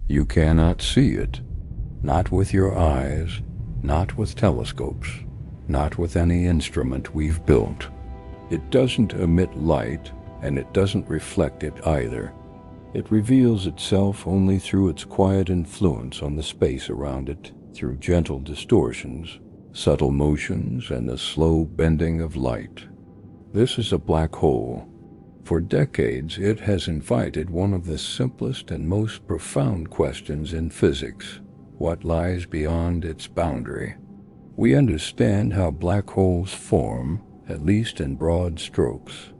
You cannot see it, not with your eyes, not with telescopes, not with any instrument we've built. It doesn't emit light, and it doesn't reflect it either. It reveals itself only through its quiet influence on the space around it, through gentle distortions, subtle motions, and the slow bending of light. This is a black hole. For decades, it has invited one of the simplest and most profound questions in physics: what lies beyond its boundary? We understand how black holes form, at least in broad strokes.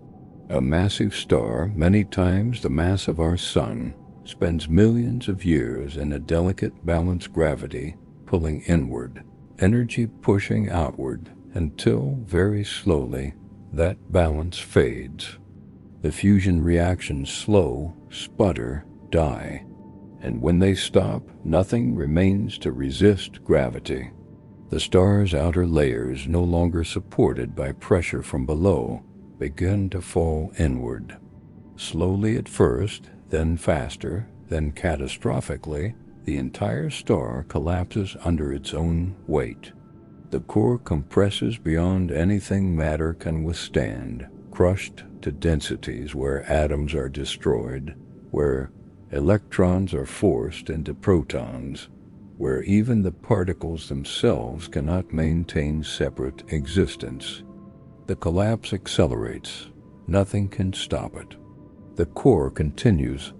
A massive star, many times the mass of our sun, spends millions of years in a delicate balanced gravity, pulling inward, energy pushing outward, until, very slowly, that balance fades. The fusion reactions slow, sputter, die, and when they stop, nothing remains to resist gravity. The star's outer layers, no longer supported by pressure from below, begin to fall inward. Slowly at first, then faster, then catastrophically, the entire star collapses under its own weight. The core compresses beyond anything matter can withstand, crushed to densities where atoms are destroyed, where electrons are forced into protons, where even the particles themselves cannot maintain separate existence. The collapse accelerates. Nothing can stop it. The core continues,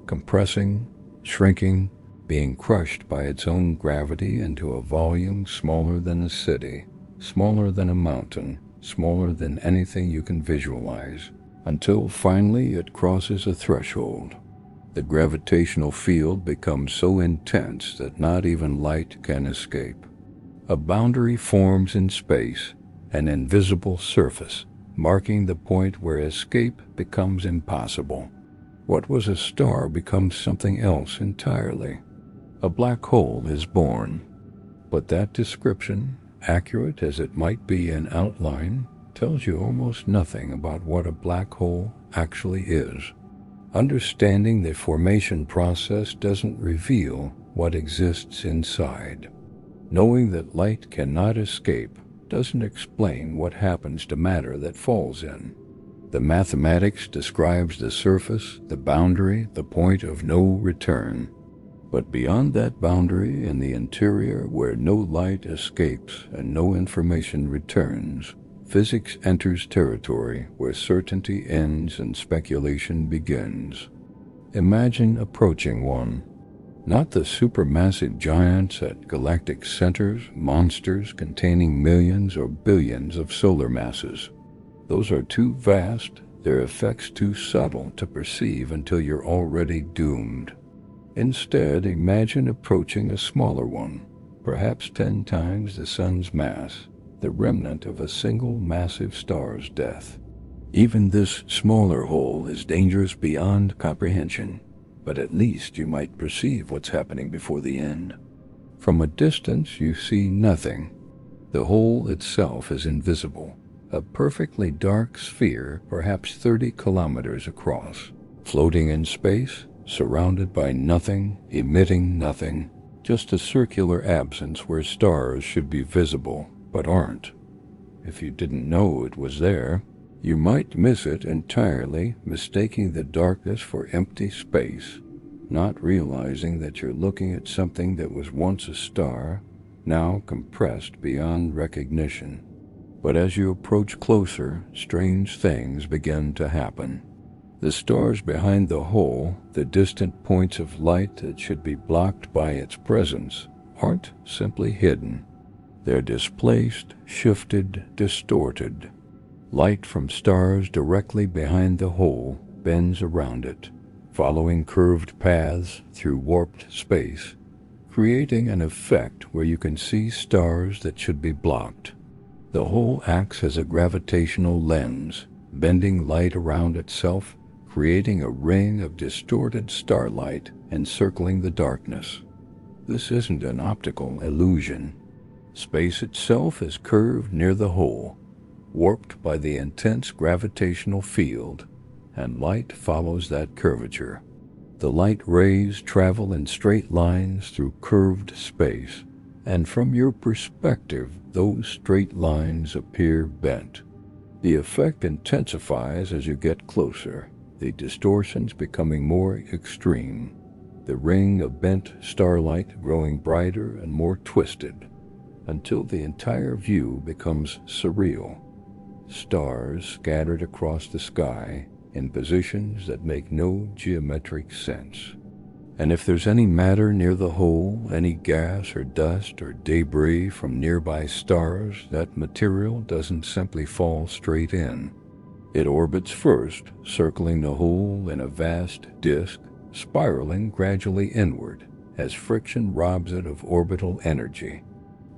compressing, shrinking, being crushed by its own gravity into a volume smaller than a city, smaller than a mountain, smaller than anything you can visualize, until finally it crosses a threshold. The gravitational field becomes so intense that not even light can escape. A boundary forms in space, an invisible surface, marking the point where escape becomes impossible. What was a star becomes something else entirely. A black hole is born. But that description, accurate as it might be in outline, tells you almost nothing about what a black hole actually is. Understanding the formation process doesn't reveal what exists inside. Knowing that light cannot escape doesn't explain what happens to matter that falls in. The mathematics describes the surface, the boundary, the point of no return. But beyond that boundary, in the interior where no light escapes and no information returns, physics enters territory where certainty ends and speculation begins. Imagine approaching one. Not the supermassive giants at galactic centers, monsters containing millions or billions of solar masses. Those are too vast, their effects too subtle to perceive until you're already doomed. Instead, imagine approaching a smaller one, perhaps 10 times the sun's mass, the remnant of a single massive star's death. Even this smaller hole is dangerous beyond comprehension. But at least you might perceive what's happening before the end. From a distance, you see nothing. The hole itself is invisible, a perfectly dark sphere, perhaps 30 kilometers across, floating in space, surrounded by nothing, emitting nothing, just a circular absence where stars should be visible, but aren't. If you didn't know it was there, you might miss it entirely, mistaking the darkness for empty space, not realizing that you're looking at something that was once a star, now compressed beyond recognition. But as you approach closer, strange things begin to happen. The stars behind the hole, the distant points of light that should be blocked by its presence, aren't simply hidden. They're displaced, shifted, distorted. Light from stars directly behind the hole bends around it, following curved paths through warped space, creating an effect where you can see stars that should be blocked. The hole acts as a gravitational lens, bending light around itself, creating a ring of distorted starlight encircling the darkness. This isn't an optical illusion. Space itself is curved near the hole, warped by the intense gravitational field, and light follows that curvature. The light rays travel in straight lines through curved space, and from your perspective, those straight lines appear bent. The effect intensifies as you get closer, the distortions becoming more extreme, the ring of bent starlight growing brighter and more twisted, until the entire view becomes surreal. Stars scattered across the sky in positions that make no geometric sense. And if there's any matter near the hole, any gas or dust or debris from nearby stars, that material doesn't simply fall straight in. It orbits first, circling the hole in a vast disk, spiraling gradually inward as friction robs it of orbital energy.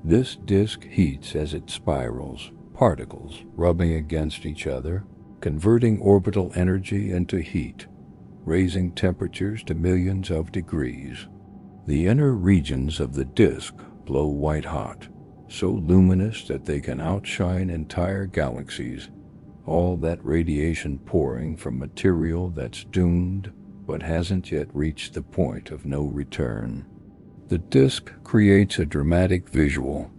This disk heats as it spirals, particles rubbing against each other, converting orbital energy into heat, raising temperatures to millions of degrees. The inner regions of the disk glow white-hot, so luminous that they can outshine entire galaxies, all that radiation pouring from material that's doomed but hasn't yet reached the point of no return. The disk creates a dramatic visual.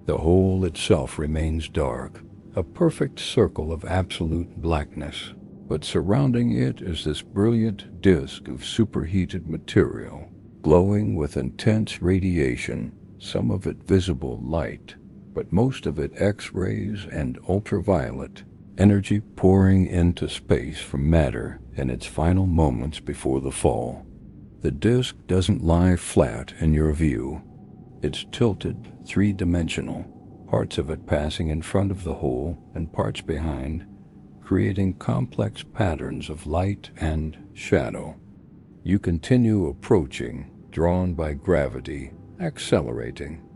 The hole itself remains dark, a perfect circle of absolute blackness, but surrounding it is this brilliant disk of superheated material, glowing with intense radiation, some of it visible light, but most of it X-rays and ultraviolet, energy pouring into space from matter in its final moments before the fall. The disk doesn't lie flat in your view. It's tilted, three-dimensional, parts of it passing in front of the hole and parts behind, creating complex patterns of light and shadow. You continue approaching, drawn by gravity, accelerating.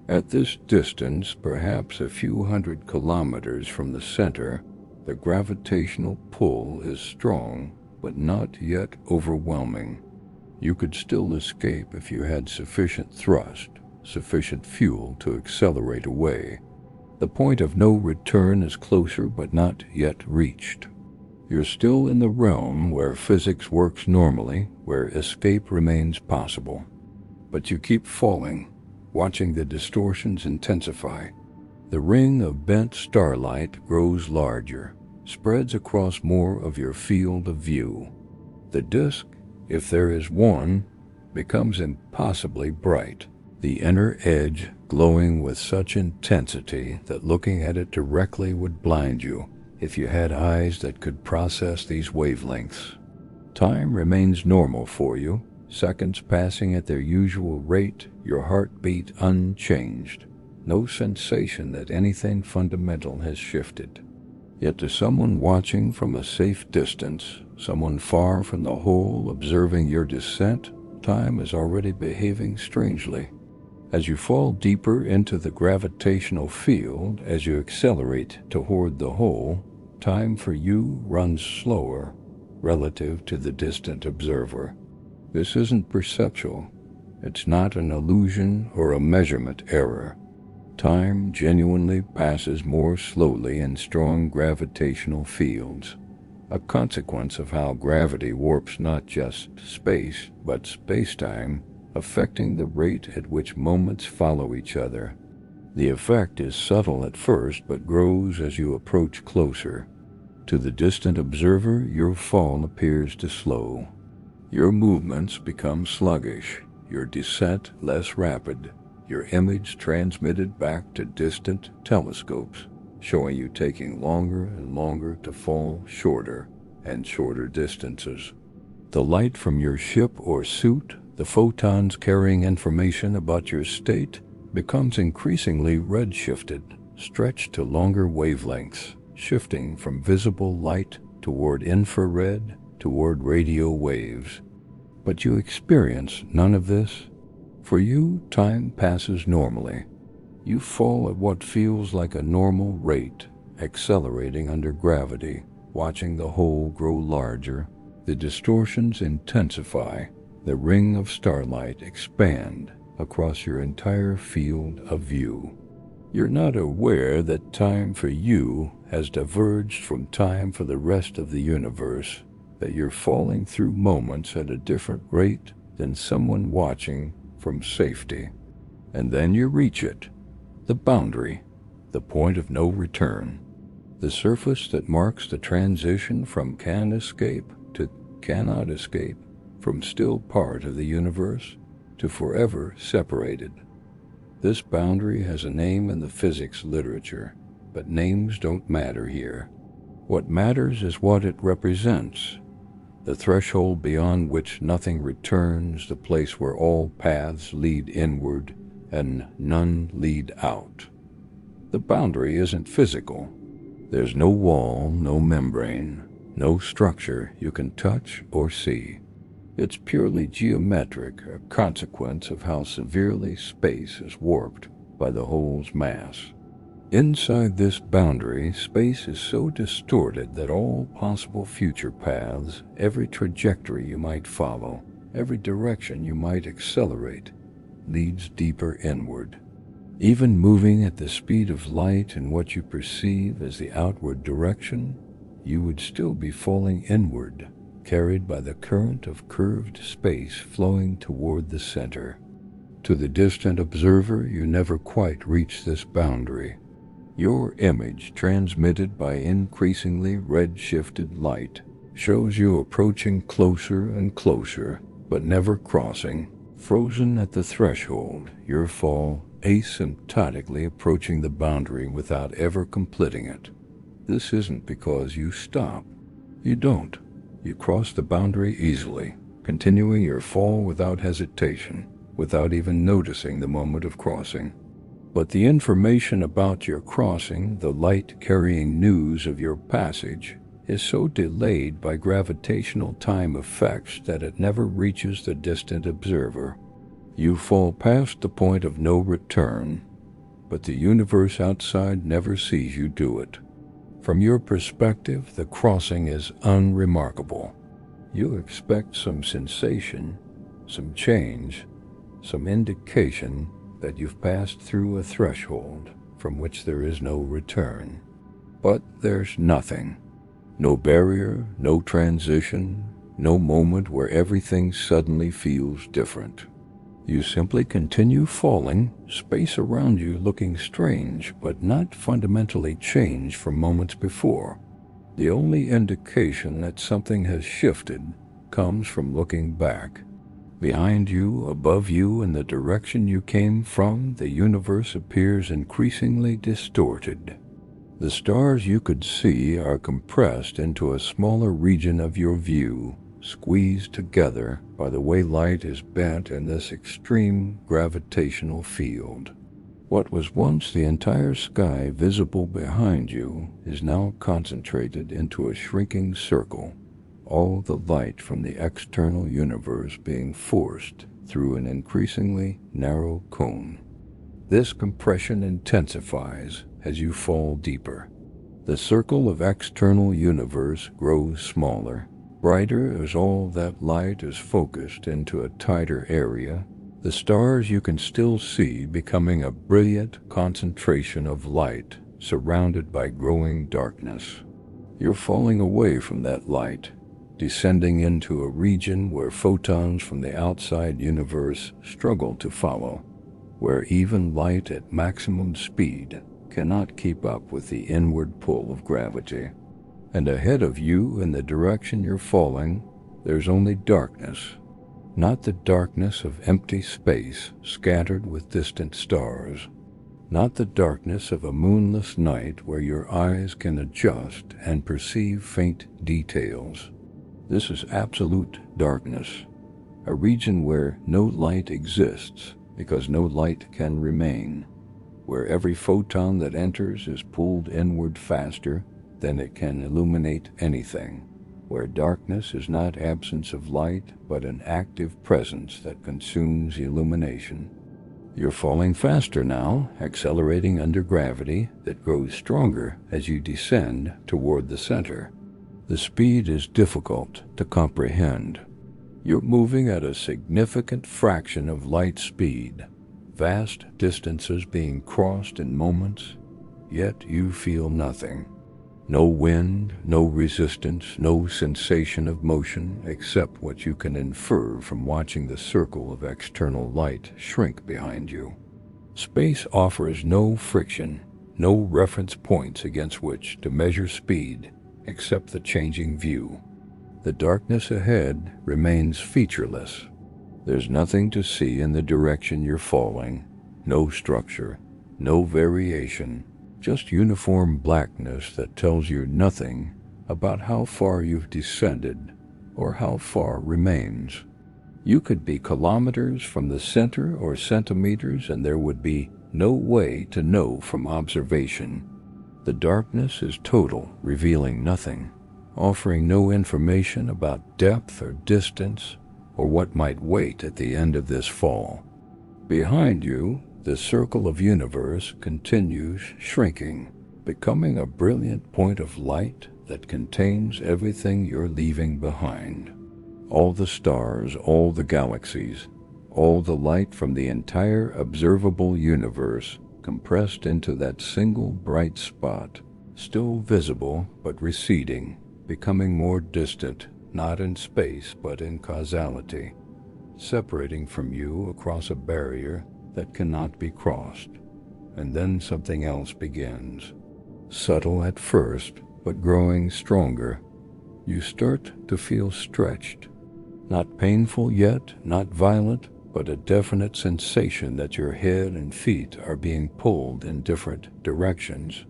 At this distance, perhaps a few hundred kilometers from the center, the gravitational pull is strong, but not yet overwhelming. You could still escape if you had sufficient thrust, sufficient fuel to accelerate away. The point of no return is closer but not yet reached. You're still in the realm where physics works normally, where escape remains possible. But you keep falling, watching the distortions intensify. The ring of bent starlight grows larger, spreads across more of your field of view. The disk, if there is one, becomes impossibly bright, the inner edge glowing with such intensity that looking at it directly would blind you if you had eyes that could process these wavelengths. Time remains normal for you, seconds passing at their usual rate, your heartbeat unchanged, no sensation that anything fundamental has shifted. Yet to someone watching from a safe distance, someone far from the hole observing your descent, time is already behaving strangely. As you fall deeper into the gravitational field, as you accelerate toward the hole, time for you runs slower relative to the distant observer. This isn't perceptual. It's not an illusion or a measurement error. Time genuinely passes more slowly in strong gravitational fields, a consequence of how gravity warps not just space, but spacetime, affecting the rate at which moments follow each other. The effect is subtle at first, but grows as you approach closer. To the distant observer, your fall appears to slow. Your movements become sluggish, your descent less rapid, your image transmitted back to distant telescopes, showing you taking longer and longer to fall shorter and shorter distances. The light from your ship or suit, the photons carrying information about your state, becomes increasingly redshifted, stretched to longer wavelengths, shifting from visible light toward infrared, toward radio waves. But you experience none of this. For you, time passes normally. You fall at what feels like a normal rate, accelerating under gravity, watching the hole grow larger. The distortions intensify, the ring of starlight expand across your entire field of view. You're not aware that time for you has diverged from time for the rest of the universe, that you're falling through moments at a different rate than someone watching from safety. And then you reach it, the boundary, the point of no return, the surface that marks the transition from can escape to cannot escape, from still part of the universe to forever separated. This boundary has a name in the physics literature, but names don't matter here. What matters is what it represents. The threshold beyond which nothing returns, the place where all paths lead inward and none lead out. The boundary isn't physical. There's no wall, no membrane, no structure you can touch or see. It's purely geometric, a consequence of how severely space is warped by the whole's mass. Inside this boundary, space is so distorted that all possible future paths, every trajectory you might follow, every direction you might accelerate, leads deeper inward. Even moving at the speed of light in what you perceive as the outward direction, you would still be falling inward, carried by the current of curved space flowing toward the center. To the distant observer, you never quite reach this boundary. Your image, transmitted by increasingly red-shifted light, shows you approaching closer and closer, but never crossing. Frozen at the threshold, your fall asymptotically approaching the boundary without ever completing it. This isn't because you stop. You don't. You cross the boundary easily, continuing your fall without hesitation, without even noticing the moment of crossing. But the information about your crossing, the light-carrying news of your passage, is so delayed by gravitational time effects that it never reaches the distant observer. You fall past the point of no return, but the universe outside never sees you do it. From your perspective, the crossing is unremarkable. You expect some sensation, some change, some indication that you've passed through a threshold from which there is no return. But there's nothing. No barrier, no transition, no moment where everything suddenly feels different. You simply continue falling, space around you looking strange, but not fundamentally changed from moments before. The only indication that something has shifted comes from looking back. Behind you, above you, in the direction you came from, the universe appears increasingly distorted. The stars you could see are compressed into a smaller region of your view, squeezed together by the way light is bent in this extreme gravitational field. What was once the entire sky visible behind you is now concentrated into a shrinking circle, all the light from the external universe being forced through an increasingly narrow cone. This compression intensifies as you fall deeper. The circle of external universe grows smaller, brighter as all that light is focused into a tighter area, the stars you can still see becoming a brilliant concentration of light surrounded by growing darkness. You're falling away from that light, descending into a region where photons from the outside universe struggle to follow, where even light at maximum speed cannot keep up with the inward pull of gravity. And ahead of you, in the direction you're falling, there's only darkness. Not the darkness of empty space scattered with distant stars. Not the darkness of a moonless night where your eyes can adjust and perceive faint details. This is absolute darkness, a region where no light exists because no light can remain, where every photon that enters is pulled inward faster than it can illuminate anything, where darkness is not absence of light but an active presence that consumes illumination. You're falling faster now, accelerating under gravity that grows stronger as you descend toward the center. The speed is difficult to comprehend. You're moving at a significant fraction of light speed, vast distances being crossed in moments, yet you feel nothing. No wind, no resistance, no sensation of motion except what you can infer from watching the circle of external light shrink behind you. Space offers no friction, no reference points against which to measure speed except the changing view. The darkness ahead remains featureless. There's nothing to see in the direction you're falling, no structure, no variation, just uniform blackness that tells you nothing about how far you've descended or how far remains. You could be kilometers from the center or centimeters, and there would be no way to know from observation. The darkness is total, revealing nothing, offering no information about depth or distance or what might wait at the end of this fall. Behind you, the circle of universe continues shrinking, becoming a brilliant point of light that contains everything you're leaving behind. All the stars, all the galaxies, all the light from the entire observable universe compressed into that single bright spot, still visible but receding, becoming more distant, not in space but in causality, separating from you across a barrier that cannot be crossed. And then something else begins. Subtle at first, but growing stronger. You start to feel stretched. Not painful yet, not violent, but a definite sensation that your head and feet are being pulled in different directions.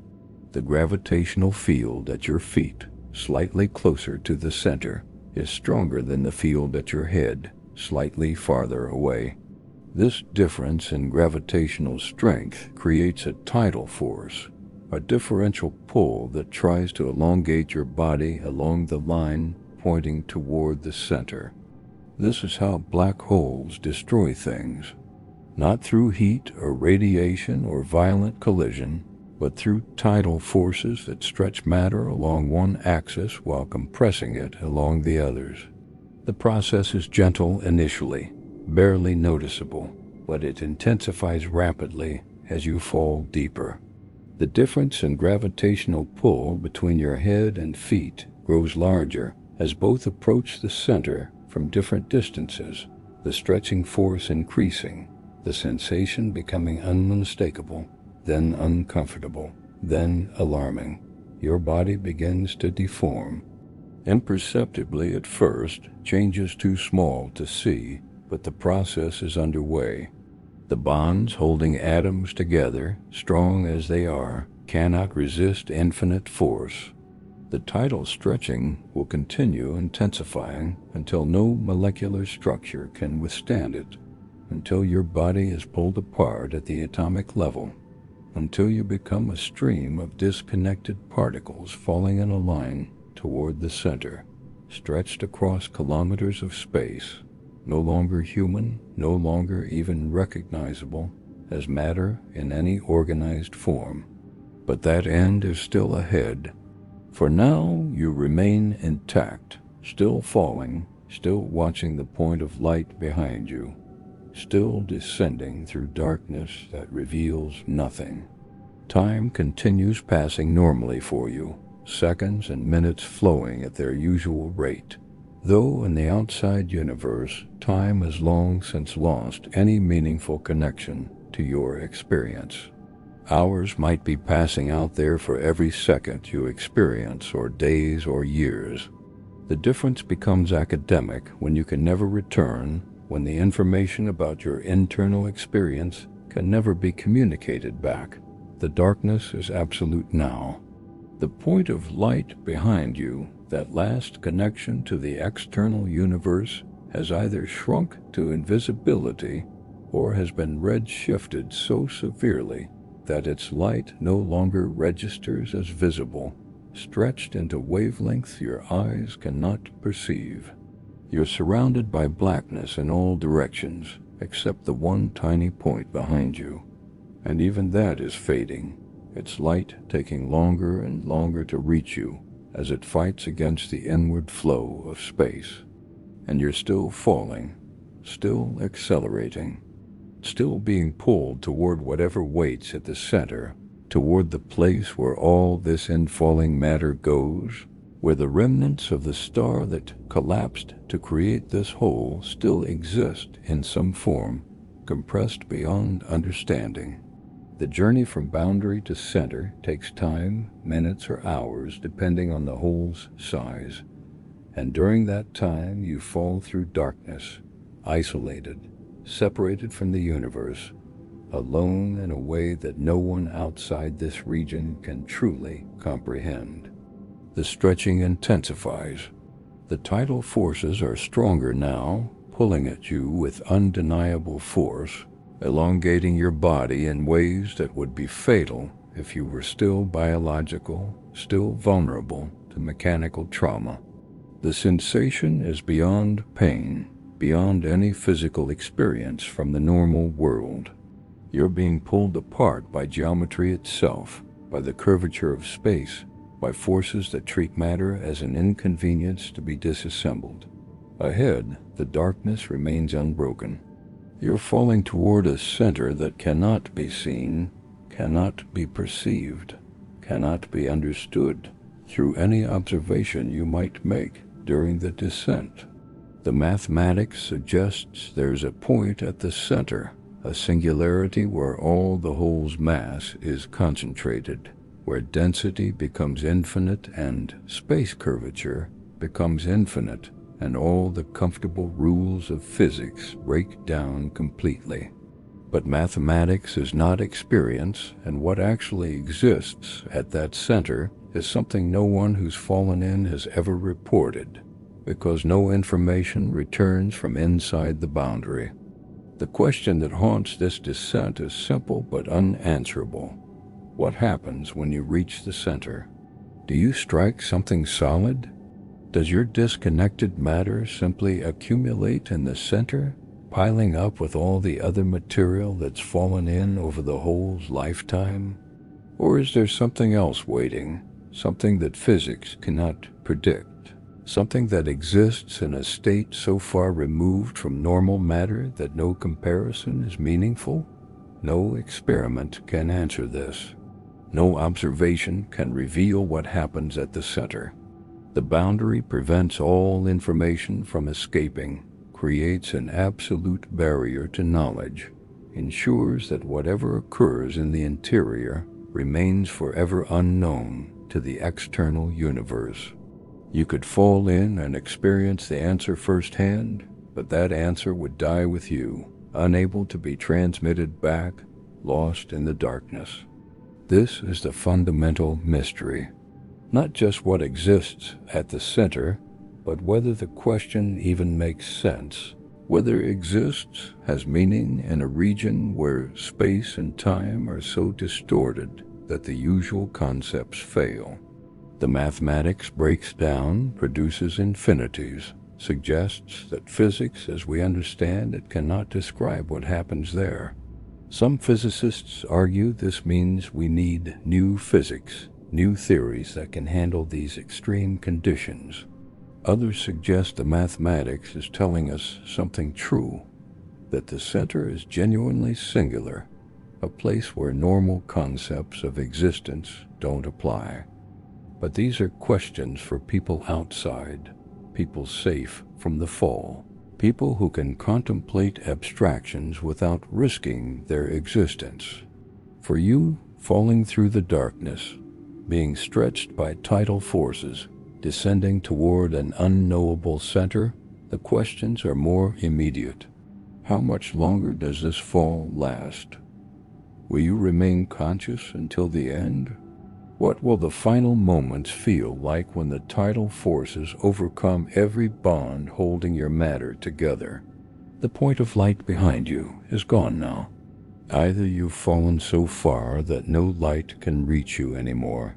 The gravitational field at your feet, slightly closer to the center, is stronger than the field at your head, slightly farther away. This difference in gravitational strength creates a tidal force, a differential pull that tries to elongate your body along the line pointing toward the center. This is how black holes destroy things, not through heat or radiation or violent collision, but through tidal forces that stretch matter along one axis while compressing it along the others. The process is gentle initially, barely noticeable, but it intensifies rapidly as you fall deeper. The difference in gravitational pull between your head and feet grows larger as both approach the center from different distances, the stretching force increasing, the sensation becoming unmistakable, then uncomfortable, then alarming. Your body begins to deform. Imperceptibly at first, changes too small to see, but the process is underway. The bonds holding atoms together, strong as they are, cannot resist infinite force. The tidal stretching will continue intensifying until no molecular structure can withstand it, until your body is pulled apart at the atomic level, until you become a stream of disconnected particles falling in a line toward the center, stretched across kilometers of space, no longer human, no longer even recognizable as matter in any organized form. But that end is still ahead. For now, you remain intact, still falling, still watching the point of light behind you, still descending through darkness that reveals nothing. Time continues passing normally for you, seconds and minutes flowing at their usual rate. Though in the outside universe, time has long since lost any meaningful connection to your experience. Hours might be passing out there for every second you experience, or days or years. The difference becomes academic when you can never return, when the information about your internal experience can never be communicated back. The darkness is absolute now. The point of light behind you, that last connection to the external universe, has either shrunk to invisibility or has been red-shifted so severely that its light no longer registers as visible, stretched into wavelengths your eyes cannot perceive. You're surrounded by blackness in all directions except the one tiny point behind you, and even that is fading, its light taking longer and longer to reach you as it fights against the inward flow of space. And you're still falling, still accelerating, still being pulled toward whatever waits at the center, toward the place where all this infalling matter goes, where the remnants of the star that collapsed to create this whole still exist in some form, compressed beyond understanding. The journey from boundary to center takes time, minutes or hours, depending on the whole's size. And during that time, you fall through darkness, isolated, separated from the universe, alone in a way that no one outside this region can truly comprehend. The stretching intensifies. The tidal forces are stronger now, pulling at you with undeniable force, elongating your body in ways that would be fatal if you were still biological, still vulnerable to mechanical trauma. The sensation is beyond pain, beyond any physical experience from the normal world. You're being pulled apart by geometry itself, by the curvature of space, by forces that treat matter as an inconvenience to be disassembled. Ahead, the darkness remains unbroken. You're falling toward a center that cannot be seen, cannot be perceived, cannot be understood through any observation you might make during the descent. The mathematics suggests there's a point at the center, a singularity where all the whole's mass is concentrated, where density becomes infinite and space curvature becomes infinite, and all the comfortable rules of physics break down completely. But mathematics is not experience, and what actually exists at that center is something no one who's fallen in has ever reported, because no information returns from inside the boundary. The question that haunts this descent is simple but unanswerable. What happens when you reach the center? Do you strike something solid? Does your disconnected matter simply accumulate in the center, piling up with all the other material that's fallen in over the whole's lifetime? Or is there something else waiting, something that physics cannot predict, something that exists in a state so far removed from normal matter that no comparison is meaningful? No experiment can answer this. No observation can reveal what happens at the center. The boundary prevents all information from escaping, creates an absolute barrier to knowledge, ensures that whatever occurs in the interior remains forever unknown to the external universe. You could fall in and experience the answer firsthand, but that answer would die with you, unable to be transmitted back, lost in the darkness. This is the fundamental mystery. Not just what exists at the center, but whether the question even makes sense, whether exists has meaning in a region where space and time are so distorted that the usual concepts fail. The mathematics breaks down, produces infinities, suggests that physics as we understand it cannot describe what happens there. Some physicists argue this means we need new physics, new theories that can handle these extreme conditions. Others suggest the mathematics is telling us something true, that the center is genuinely singular, a place where normal concepts of existence don't apply. But these are questions for people outside, people safe from the fall, people who can contemplate abstractions without risking their existence. For you, falling through the darkness, being stretched by tidal forces, descending toward an unknowable center, the questions are more immediate. How much longer does this fall last? Will you remain conscious until the end? What will the final moments feel like when the tidal forces overcome every bond holding your matter together? The point of light behind you is gone now. Either you've fallen so far that no light can reach you anymore,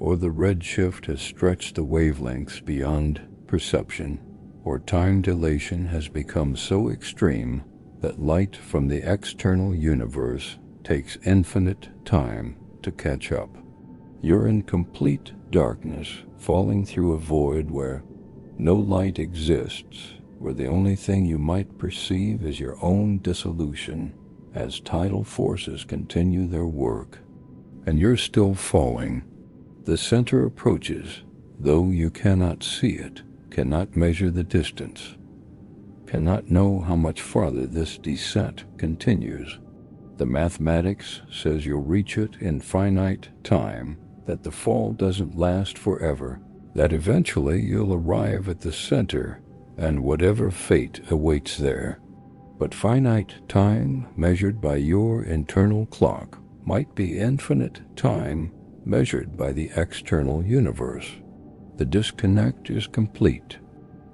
or the redshift has stretched the wavelengths beyond perception, or time dilation has become so extreme that light from the external universe takes infinite time to catch up. You're in complete darkness, falling through a void where no light exists, where the only thing you might perceive is your own dissolution as tidal forces continue their work. and you're still falling. The center approaches, though you cannot see it, cannot measure the distance, cannot know how much farther this descent continues. The mathematics says you'll reach it in finite time, that the fall doesn't last forever, that eventually you'll arrive at the center and whatever fate awaits there. But finite time measured by your internal clock might be infinite time measured by the external universe. The disconnect is complete.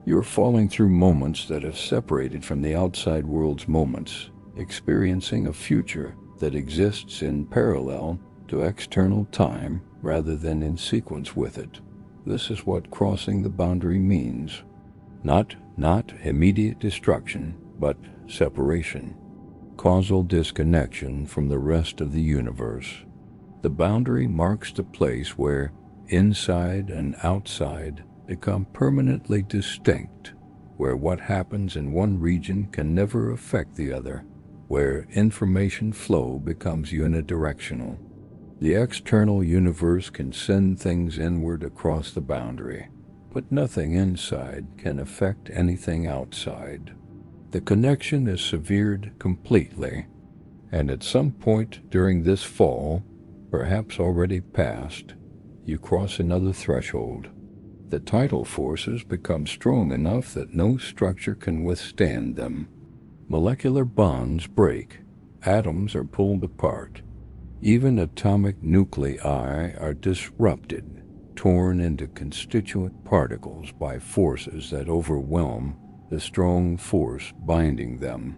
You're falling through moments that have separated from the outside world's moments, experiencing a future that exists in parallel to external time rather than in sequence with it. This is what crossing the boundary means. Not immediate destruction, but separation. Causal disconnection from the rest of the universe. The boundary marks the place where inside and outside become permanently distinct, where what happens in one region can never affect the other, where information flow becomes unidirectional. The external universe can send things inward across the boundary, but nothing inside can affect anything outside. The connection is severed completely, and at some point during this fall, perhaps already past, you cross another threshold. The tidal forces become strong enough that no structure can withstand them. Molecular bonds break, atoms are pulled apart. Even atomic nuclei are disrupted, torn into constituent particles by forces that overwhelm the strong force binding them.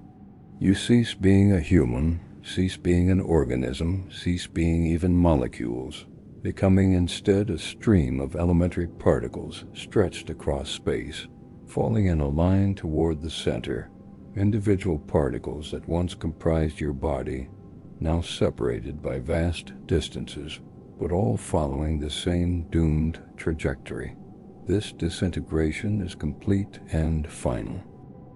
You cease being a human, cease being an organism, cease being even molecules, becoming instead a stream of elementary particles stretched across space, falling in a line toward the center. Individual particles that once comprised your body, now separated by vast distances, but all following the same doomed trajectory. This disintegration is complete and final.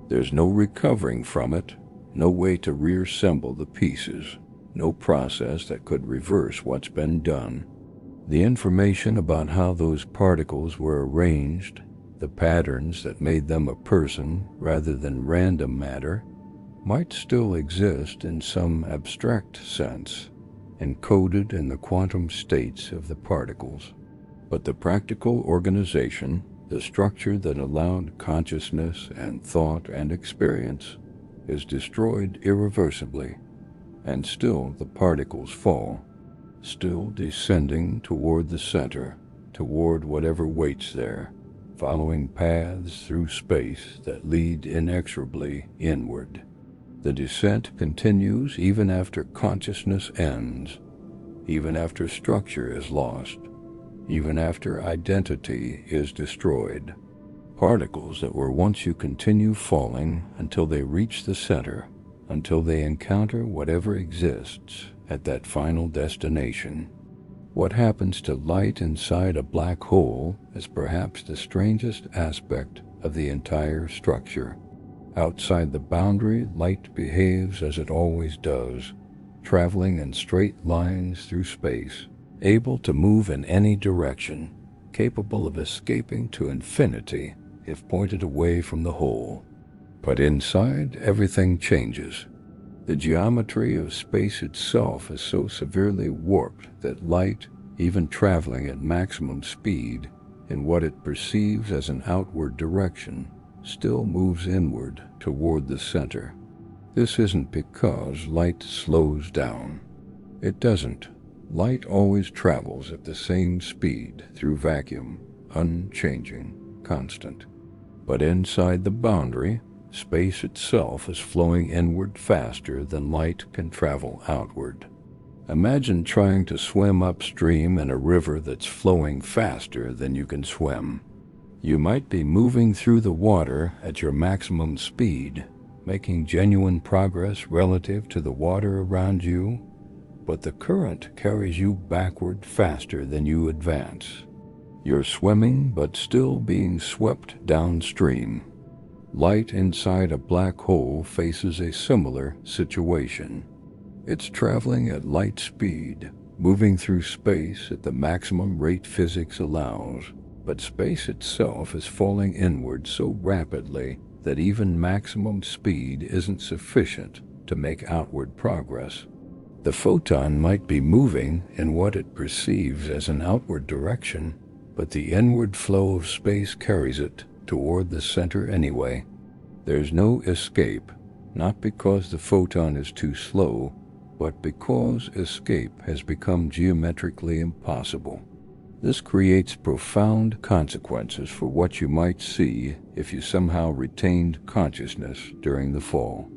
There's no recovering from it, no way to reassemble the pieces, no process that could reverse what's been done. The information about how those particles were arranged, the patterns that made them a person rather than random matter, might still exist in some abstract sense, encoded in the quantum states of the particles. But the practical organization, the structure that allowed consciousness and thought and experience, is destroyed irreversibly, and still the particles fall, still descending toward the center, toward whatever waits there, following paths through space that lead inexorably inward. The descent continues even after consciousness ends, even after structure is lost, even after identity is destroyed. Particles that were once you continue falling until they reach the center, until they encounter whatever exists at that final destination. What happens to light inside a black hole is perhaps the strangest aspect of the entire structure. Outside the boundary, light behaves as it always does, traveling in straight lines through space, able to move in any direction, capable of escaping to infinity if pointed away from the hole. But inside, everything changes. The geometry of space itself is so severely warped that light, even traveling at maximum speed in what it perceives as an outward direction, still moves inward toward the center. This isn't because light slows down. It doesn't. Light always travels at the same speed through vacuum, unchanging, constant. But inside the boundary, space itself is flowing inward faster than light can travel outward. Imagine trying to swim upstream in a river that's flowing faster than you can swim. You might be moving through the water at your maximum speed, making genuine progress relative to the water around you, but the current carries you backward faster than you advance. You're swimming but still being swept downstream. Light inside a black hole faces a similar situation. It's traveling at light speed, moving through space at the maximum rate physics allows. But space itself is falling inward so rapidly that even maximum speed isn't sufficient to make outward progress. The photon might be moving in what it perceives as an outward direction, but the inward flow of space carries it toward the center anyway. There's no escape, not because the photon is too slow, but because escape has become geometrically impossible. This creates profound consequences for what you might see if you somehow retained consciousness during the fall.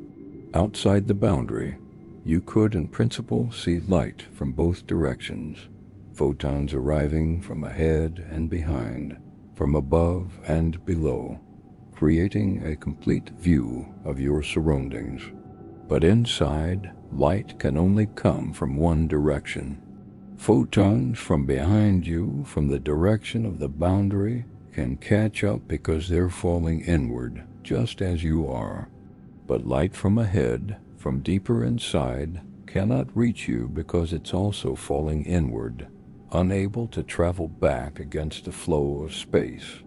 Outside the boundary, you could in principle see light from both directions, photons arriving from ahead and behind, from above and below, creating a complete view of your surroundings. But inside, light can only come from one direction. Photons from behind you, from the direction of the boundary, can catch up because they're falling inward, just as you are. But light from ahead, from deeper inside, cannot reach you because it's also falling inward, unable to travel back against the flow of space.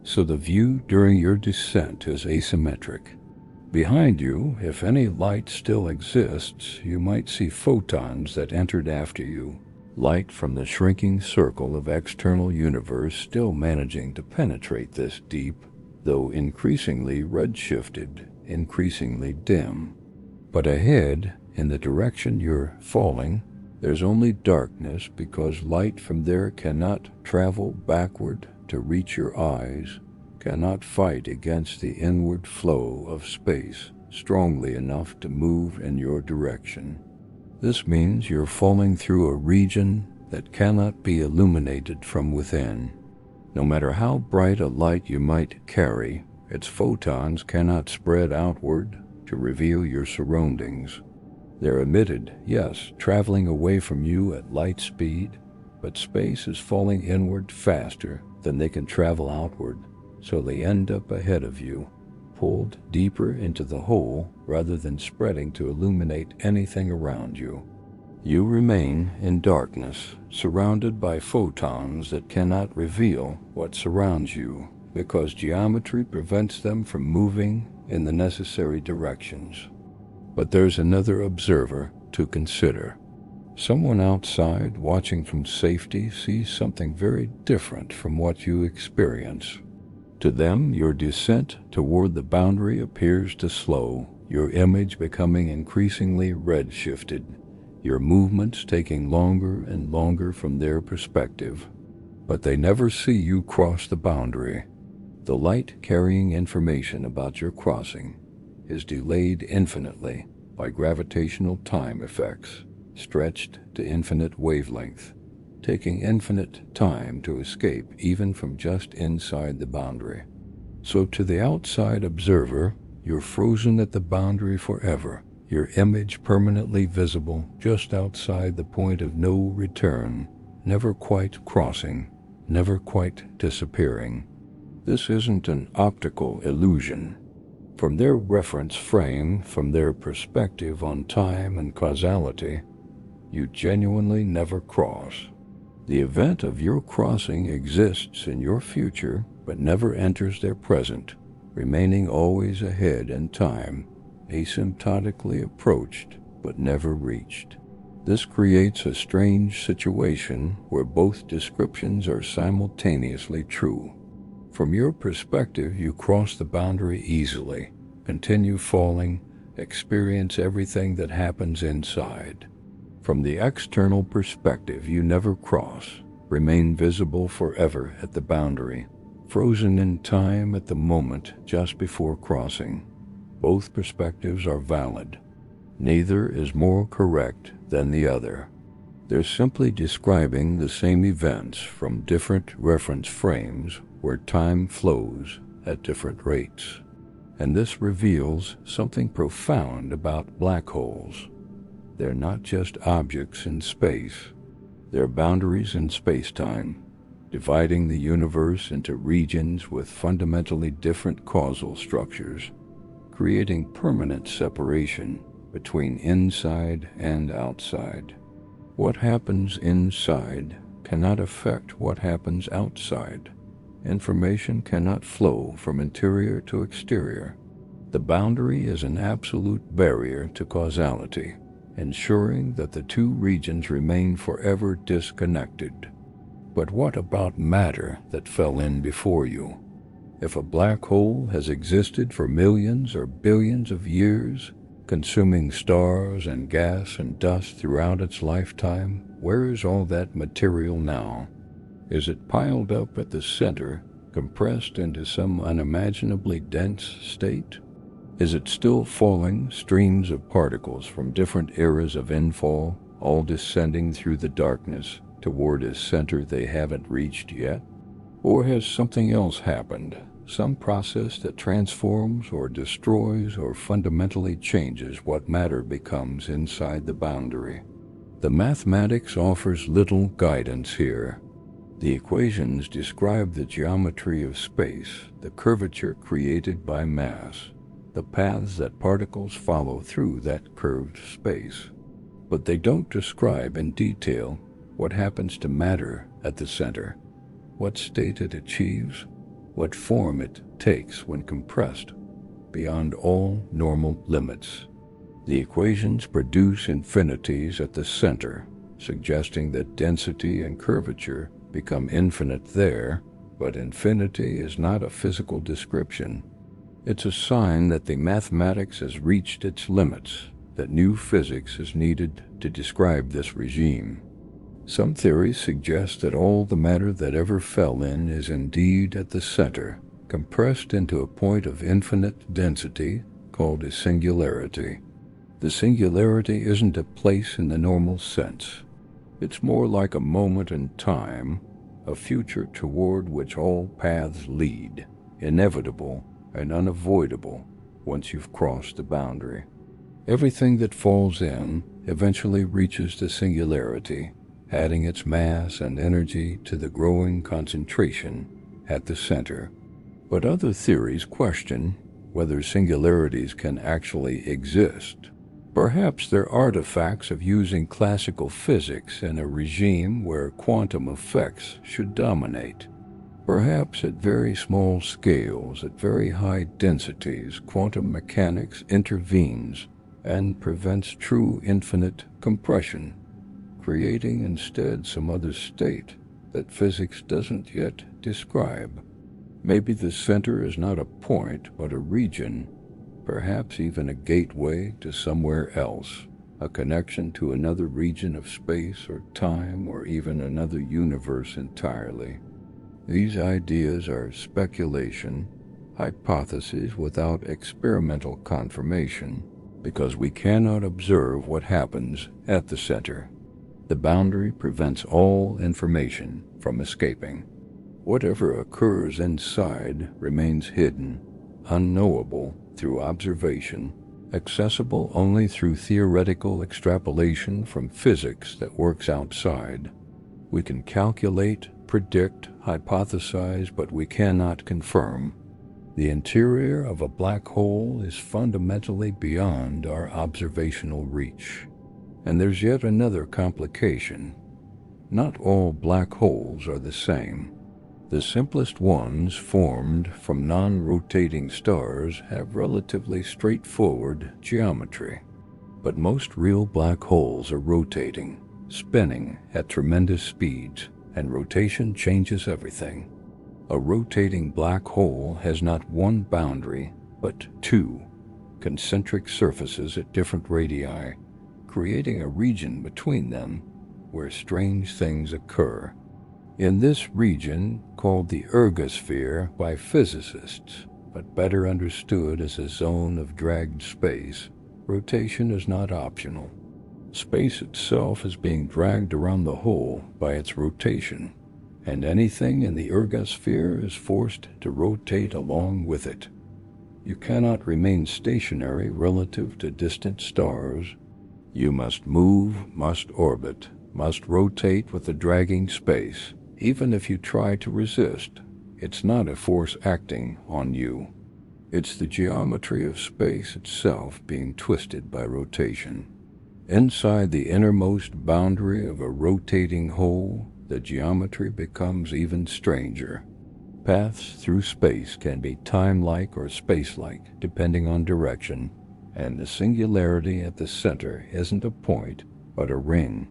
So the view during your descent is asymmetric. Behind you, if any light still exists, you might see photons that entered after you, light from the shrinking circle of external universe still managing to penetrate this deep, though increasingly redshifted, increasingly dim. But ahead, in the direction you're falling, there's only darkness because light from there cannot travel backward to reach your eyes, cannot fight against the inward flow of space strongly enough to move in your direction. This means you're falling through a region that cannot be illuminated from within. No matter how bright a light you might carry, its photons cannot spread outward to reveal your surroundings. They're emitted, yes, traveling away from you at light speed, but space is falling inward faster than they can travel outward, so they end up ahead of you, pulled deeper into the hole rather than spreading to illuminate anything around you. You remain in darkness, surrounded by photons that cannot reveal what surrounds you because geometry prevents them from moving in the necessary directions. But there's another observer to consider. Someone outside watching from safety sees something very different from what you experience. To them, your descent toward the boundary appears to slow, your image becoming increasingly redshifted, your movements taking longer and longer from their perspective. But they never see you cross the boundary. The light carrying information about your crossing is delayed infinitely by gravitational time effects, stretched to infinite wavelength, taking infinite time to escape even from just inside the boundary. So to the outside observer, you're frozen at the boundary forever, your image permanently visible just outside the point of no return, never quite crossing, never quite disappearing. This isn't an optical illusion. From their reference frame, from their perspective on time and causality, you genuinely never cross. The event of your crossing exists in your future, but never enters their present, remaining always ahead in time, asymptotically approached but never reached. This creates a strange situation where both descriptions are simultaneously true. From your perspective, you cross the boundary easily, continue falling, experience everything that happens inside. From the external perspective, you never cross, remain visible forever at the boundary, frozen in time at the moment just before crossing. Both perspectives are valid. Neither is more correct than the other. They're simply describing the same events from different reference frames where time flows at different rates. And this reveals something profound about black holes. They're not just objects in space. They're boundaries in spacetime, dividing the universe into regions with fundamentally different causal structures, creating permanent separation between inside and outside. What happens inside cannot affect what happens outside. Information cannot flow from interior to exterior. The boundary is an absolute barrier to causality, ensuring that the two regions remain forever disconnected. But what about matter that fell in before you? If a black hole has existed for millions or billions of years, consuming stars and gas and dust throughout its lifetime, where is all that material now? Is it piled up at the center, compressed into some unimaginably dense state? Is it still falling streams of particles from different eras of infall, all descending through the darkness toward a center they haven't reached yet? Or has something else happened, some process that transforms or destroys or fundamentally changes what matter becomes inside the boundary? The mathematics offers little guidance here. The equations describe the geometry of space, the curvature created by mass, the paths that particles follow through that curved space. But they don't describe in detail what happens to matter at the center, what state it achieves, what form it takes when compressed beyond all normal limits. The equations produce infinities at the center, suggesting that density and curvature become infinite there, but infinity is not a physical description. It's a sign that the mathematics has reached its limits, that new physics is needed to describe this regime. Some theories suggest that all the matter that ever fell in is indeed at the center, compressed into a point of infinite density called a singularity. The singularity isn't a place in the normal sense. It's more like a moment in time, a future toward which all paths lead, inevitable and unavoidable once you've crossed the boundary. Everything that falls in eventually reaches the singularity, adding its mass and energy to the growing concentration at the center. But other theories question whether singularities can actually exist. Perhaps they're artifacts of using classical physics in a regime where quantum effects should dominate. Perhaps at very small scales, at very high densities, quantum mechanics intervenes and prevents true infinite compression, creating instead some other state that physics doesn't yet describe. Maybe the center is not a point, but a region, perhaps even a gateway to somewhere else, a connection to another region of space or time, or even another universe entirely. These ideas are speculation, hypotheses without experimental confirmation, because we cannot observe what happens at the center. The boundary prevents all information from escaping. Whatever occurs inside remains hidden, unknowable through observation, accessible only through theoretical extrapolation from physics that works outside. We can calculate, predict, hypothesize, but we cannot confirm. The interior of a black hole is fundamentally beyond our observational reach. And there's yet another complication. Not all black holes are the same. The simplest ones, formed from non-rotating stars, have relatively straightforward geometry. But most real black holes are rotating, spinning at tremendous speeds, and rotation changes everything. A rotating black hole has not one boundary, but two concentric surfaces at different radii, creating a region between them where strange things occur. In this region, called the ergosphere by physicists, but better understood as a zone of dragged space, rotation is not optional. Space itself is being dragged around the hole by its rotation, and anything in the ergosphere is forced to rotate along with it. You cannot remain stationary relative to distant stars. You must move, must orbit, must rotate with the dragging space. Even if you try to resist, it's not a force acting on you. It's the geometry of space itself being twisted by rotation. Inside the innermost boundary of a rotating hole, the geometry becomes even stranger. Paths through space can be time-like or space-like, depending on direction, and the singularity at the center isn't a point, but a ring,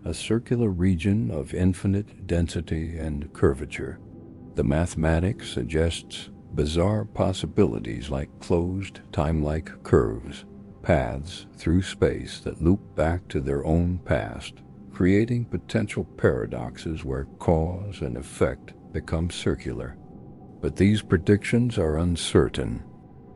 a circular region of infinite density and curvature. The mathematics suggests bizarre possibilities like closed, time-like curves, paths through space that loop back to their own past, creating potential paradoxes where cause and effect become circular. But these predictions are uncertain.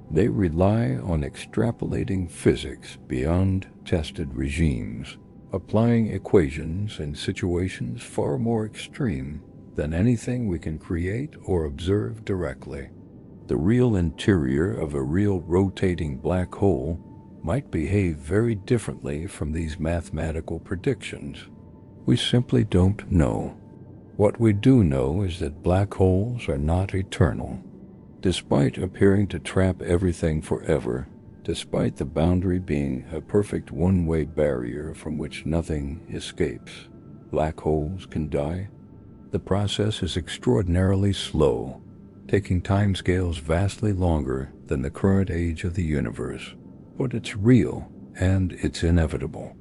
They rely on extrapolating physics beyond tested regimes, applying equations in situations far more extreme than anything we can create or observe directly. The real interior of a real rotating black hole might behave very differently from these mathematical predictions. We simply don't know. What we do know is that black holes are not eternal. Despite appearing to trap everything forever, despite the boundary being a perfect one-way barrier from which nothing escapes, black holes can die. The process is extraordinarily slow, taking timescales vastly longer than the current age of the universe. But it's real, and it's inevitable.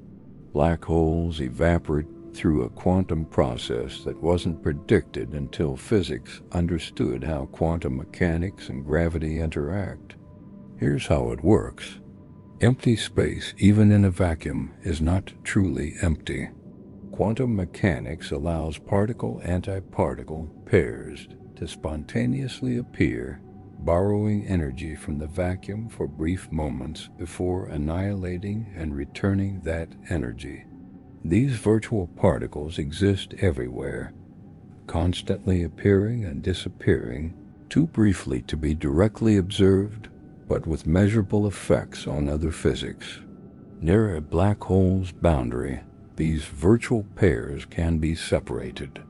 Black holes evaporate through a quantum process that wasn't predicted until physics understood how quantum mechanics and gravity interact. Here's how it works. Empty space, even in a vacuum, is not truly empty. Quantum mechanics allows particle-antiparticle pairs to spontaneously appear, borrowing energy from the vacuum for brief moments before annihilating and returning that energy. These virtual particles exist everywhere, constantly appearing and disappearing, too briefly to be directly observed, but with measurable effects on other physics. Near a black hole's boundary, these virtual pairs can be separated.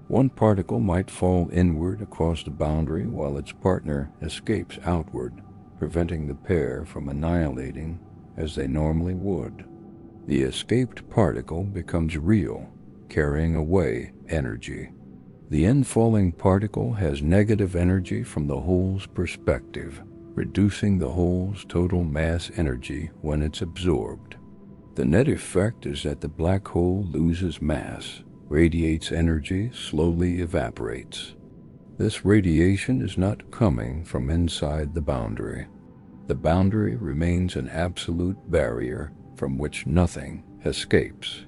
One particle might fall inward across the boundary while its partner escapes outward, preventing the pair from annihilating as they normally would. The escaped particle becomes real, carrying away energy. The infalling particle has negative energy from the hole's perspective, reducing the hole's total mass energy when it's absorbed. The net effect is that the black hole loses mass, radiates energy, slowly evaporates. This radiation is not coming from inside the boundary. The boundary remains an absolute barrier from which nothing escapes.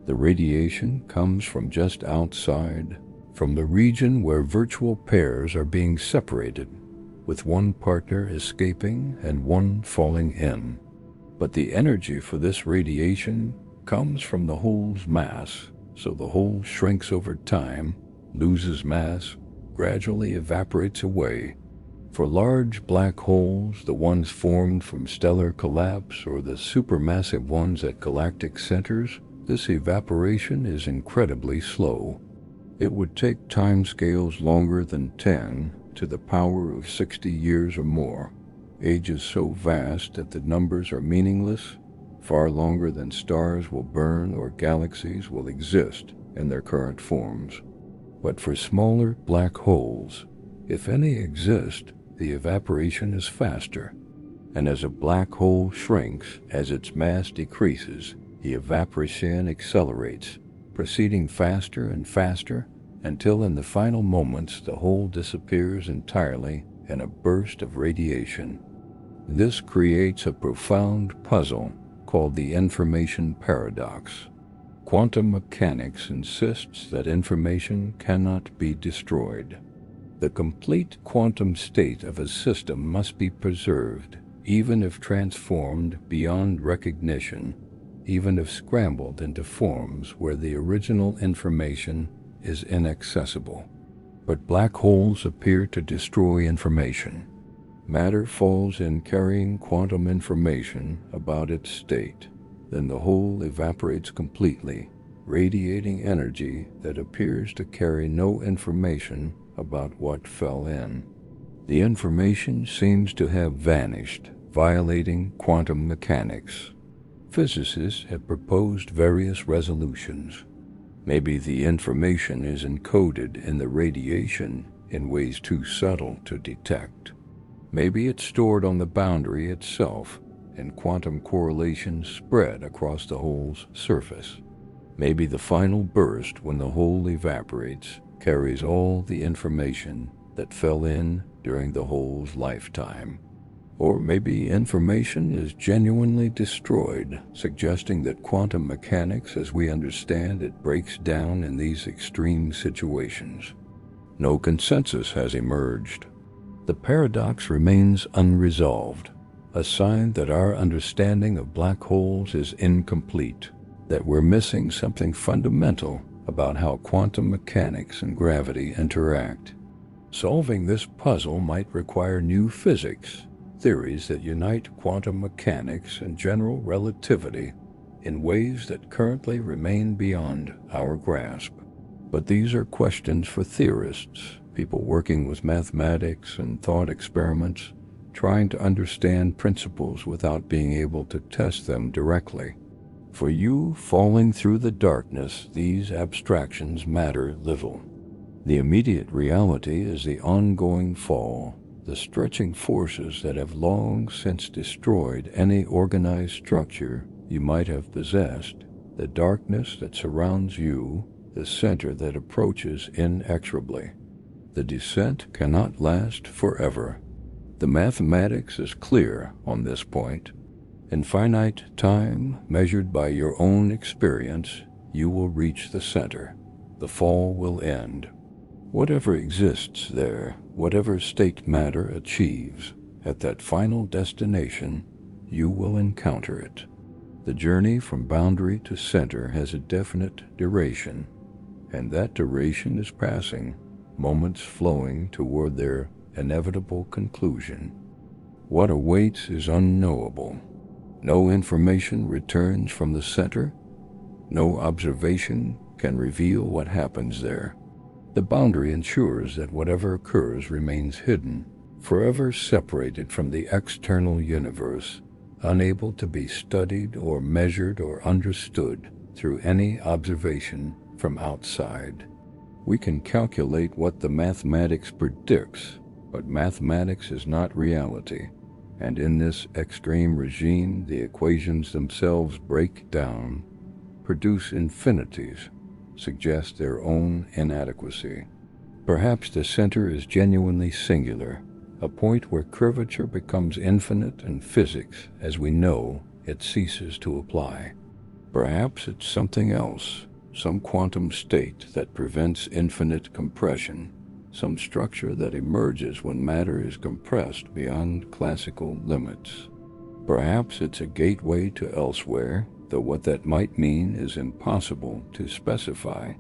The radiation comes from just outside, from the region where virtual pairs are being separated, with one partner escaping and one falling in. But the energy for this radiation comes from the hole's mass, so the hole shrinks over time, loses mass, gradually evaporates away. For large black holes, the ones formed from stellar collapse or the supermassive ones at galactic centers, this evaporation is incredibly slow. It would take timescales longer than 10 to the power of 60 years or more, ages so vast that the numbers are meaningless, far longer than stars will burn or galaxies will exist in their current forms. But for smaller black holes, if any exist, the evaporation is faster, and as a black hole shrinks as its mass decreases, the evaporation accelerates, proceeding faster and faster until in the final moments the hole disappears entirely in a burst of radiation. This creates a profound puzzle called the information paradox. Quantum mechanics insists that information cannot be destroyed. The complete quantum state of a system must be preserved, even if transformed beyond recognition, even if scrambled into forms where the original information is inaccessible. But black holes appear to destroy information. Matter falls in carrying quantum information about its state. Then the whole evaporates completely, radiating energy that appears to carry no information about what fell in. The information seems to have vanished, violating quantum mechanics. Physicists have proposed various resolutions. Maybe the information is encoded in the radiation in ways too subtle to detect. Maybe it's stored on the boundary itself, and quantum correlations spread across the hole's surface. Maybe the final burst, when the hole evaporates, carries all the information that fell in during the hole's lifetime. Or maybe information is genuinely destroyed, suggesting that quantum mechanics as we understand it breaks down in these extreme situations. No consensus has emerged. The paradox remains unresolved, a sign that our understanding of black holes is incomplete, that we're missing something fundamental about how quantum mechanics and gravity interact. Solving this puzzle might require new physics, theories that unite quantum mechanics and general relativity in ways that currently remain beyond our grasp. But these are questions for theorists, people working with mathematics and thought experiments, trying to understand principles without being able to test them directly. For you falling through the darkness, these abstractions matter little. The immediate reality is the ongoing fall, the stretching forces that have long since destroyed any organized structure you might have possessed, the darkness that surrounds you, the center that approaches inexorably. The descent cannot last forever. The mathematics is clear on this point. In finite time, measured by your own experience, you will reach the center. The fall will end. Whatever exists there, whatever state matter achieves, at that final destination, you will encounter it. The journey from boundary to center has a definite duration, and that duration is passing, moments flowing toward their inevitable conclusion. What awaits is unknowable. No information returns from the center. No observation can reveal what happens there. The boundary ensures that whatever occurs remains hidden, forever separated from the external universe, unable to be studied or measured or understood through any observation from outside. We can calculate what the mathematics predicts, but mathematics is not reality, and in this extreme regime the equations themselves break down, produce infinities, suggest their own inadequacy. Perhaps the center is genuinely singular, a point where curvature becomes infinite and physics, as we know it, ceases to apply. Perhaps it's something else, some quantum state that prevents infinite compression, some structure that emerges when matter is compressed beyond classical limits. Perhaps it's a gateway to elsewhere, though what that might mean is impossible to specify.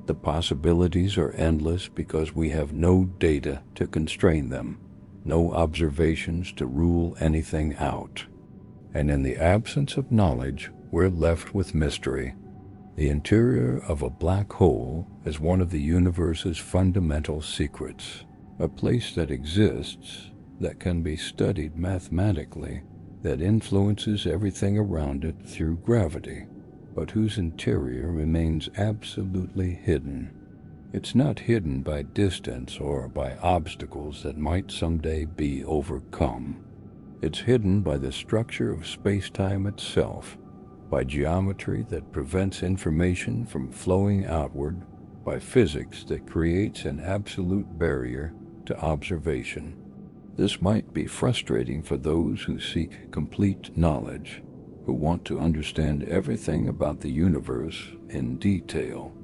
The possibilities are endless because we have no data to constrain them, no observations to rule anything out. And in the absence of knowledge, we're left with mystery. The interior of a black hole is one of the universe's fundamental secrets, a place that exists, that can be studied mathematically, that influences everything around it through gravity, but whose interior remains absolutely hidden. It's not hidden by distance or by obstacles that might someday be overcome. It's hidden by the structure of spacetime itself, by geometry that prevents information from flowing outward, by physics that creates an absolute barrier to observation. This might be frustrating for those who seek complete knowledge, who want to understand everything about the universe in detail.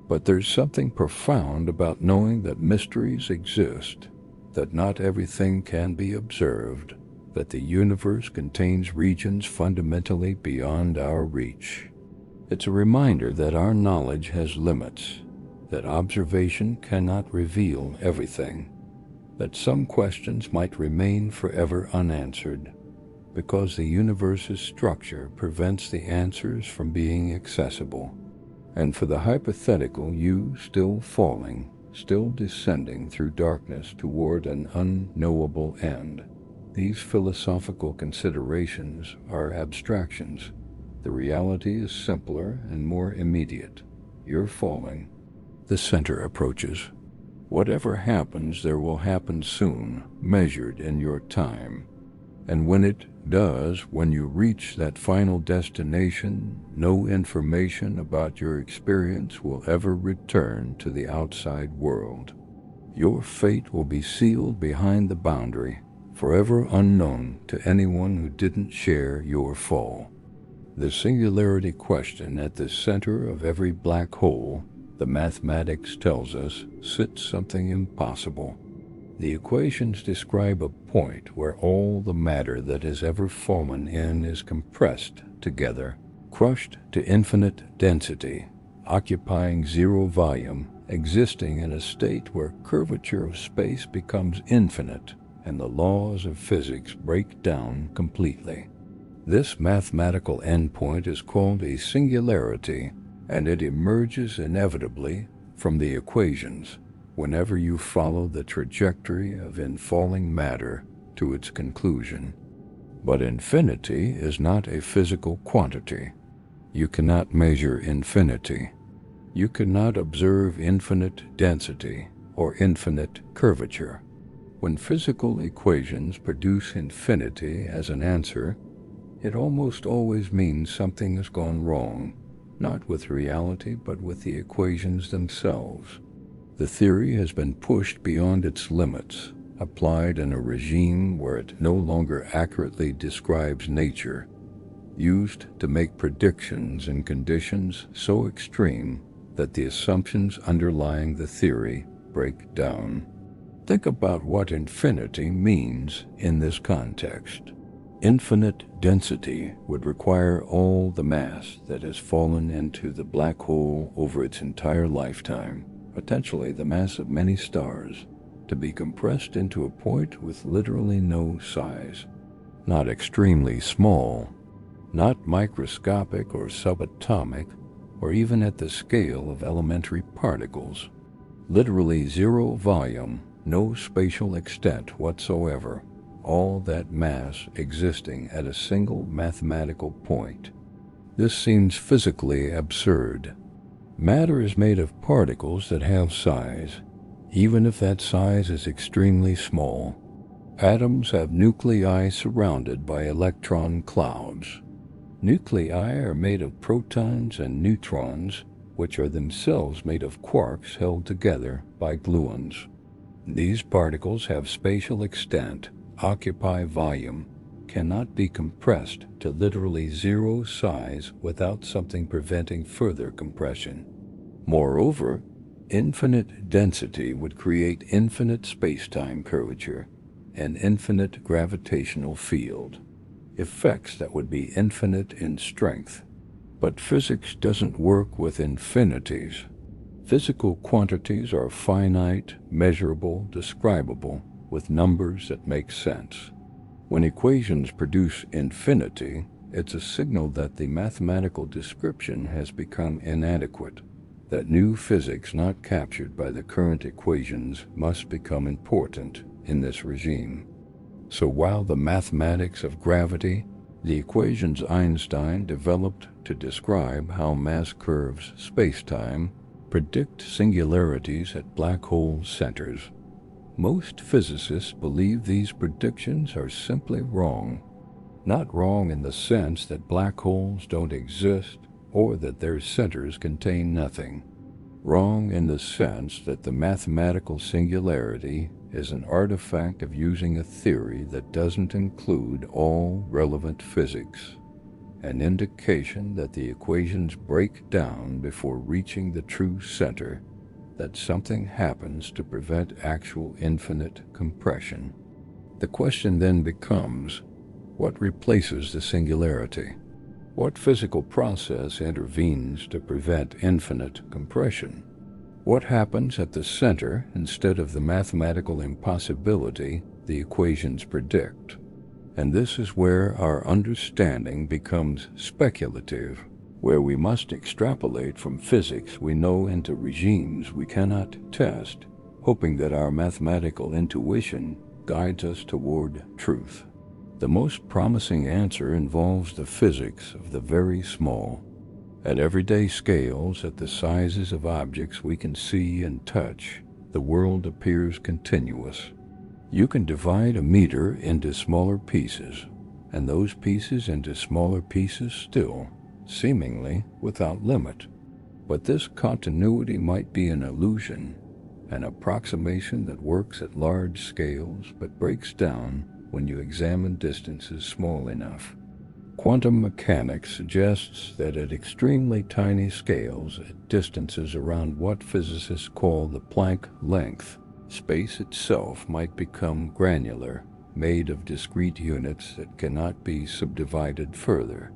But there's something profound about knowing that mysteries exist, that not everything can be observed, that the universe contains regions fundamentally beyond our reach. It's a reminder that our knowledge has limits, that observation cannot reveal everything, that some questions might remain forever unanswered, because the universe's structure prevents the answers from being accessible. And for the hypothetical you still falling, still descending through darkness toward an unknowable end, these philosophical considerations are abstractions. The reality is simpler and more immediate. You're falling. The center approaches. Whatever happens, there will happen soon, measured in your time. And when it does, when you reach that final destination, no information about your experience will ever return to the outside world. Your fate will be sealed behind the boundary, forever unknown to anyone who didn't share your fall. The singularity question at the center of every black hole, the mathematics tells us, sits something impossible. The equations describe a point where all the matter that has ever fallen in is compressed together, crushed to infinite density, occupying zero volume, existing in a state where curvature of space becomes infinite and the laws of physics break down completely. This mathematical endpoint is called a singularity, and it emerges inevitably from the equations whenever you follow the trajectory of infalling matter to its conclusion. But infinity is not a physical quantity. You cannot measure infinity. You cannot observe infinite density or infinite curvature. When physical equations produce infinity as an answer, it almost always means something has gone wrong, not with reality but with the equations themselves. The theory has been pushed beyond its limits, applied in a regime where it no longer accurately describes nature, used to make predictions in conditions so extreme that the assumptions underlying the theory break down. Think about what infinity means in this context. Infinite density would require all the mass that has fallen into the black hole over its entire lifetime, potentially the mass of many stars, to be compressed into a point with literally no size. Not extremely small, not microscopic or subatomic, or even at the scale of elementary particles. Literally zero volume, no spatial extent whatsoever, all that mass existing at a single mathematical point. This seems physically absurd. Matter is made of particles that have size, even if that size is extremely small. Atoms have nuclei surrounded by electron clouds. Nuclei are made of protons and neutrons, which are themselves made of quarks held together by gluons. These particles have spatial extent, occupy volume, cannot be compressed to literally zero size without something preventing further compression. Moreover, infinite density would create infinite spacetime curvature, an infinite gravitational field, effects that would be infinite in strength. But physics doesn't work with infinities. Physical quantities are finite, measurable, describable, with numbers that make sense. When equations produce infinity, it's a signal that the mathematical description has become inadequate, that new physics not captured by the current equations must become important in this regime. So while the mathematics of gravity, the equations Einstein developed to describe how mass curves spacetime, predict singularities at black hole centers, most physicists believe these predictions are simply wrong. Not wrong in the sense that black holes don't exist or that their centers contain nothing. Wrong in the sense that the mathematical singularity is an artifact of using a theory that doesn't include all relevant physics, an indication that the equations break down before reaching the true center, that something happens to prevent actual infinite compression. The question then becomes, what replaces the singularity? What physical process intervenes to prevent infinite compression? What happens at the center instead of the mathematical impossibility the equations predict? And this is where our understanding becomes speculative, where we must extrapolate from physics we know into regimes we cannot test, hoping that our mathematical intuition guides us toward truth. The most promising answer involves the physics of the very small. At everyday scales, at the sizes of objects we can see and touch, the world appears continuous. You can divide a meter into smaller pieces, and those pieces into smaller pieces still, seemingly without limit. But this continuity might be an illusion, an approximation that works at large scales but breaks down when you examine distances small enough. Quantum mechanics suggests that at extremely tiny scales, at distances around what physicists call the Planck length, space itself might become granular, made of discrete units that cannot be subdivided further.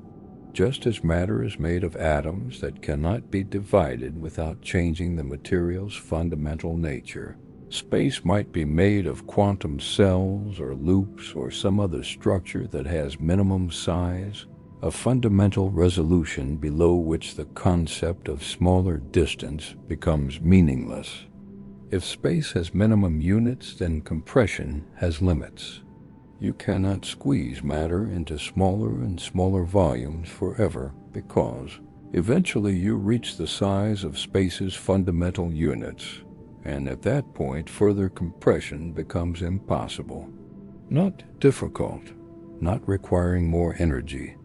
Just as matter is made of atoms that cannot be divided without changing the material's fundamental nature, space might be made of quantum cells or loops or some other structure that has minimum size, a fundamental resolution below which the concept of smaller distance becomes meaningless. If space has minimum units, then compression has limits. You cannot squeeze matter into smaller and smaller volumes forever because eventually you reach the size of space's fundamental units, and at that point further compression becomes impossible. Not difficult, not requiring more energy.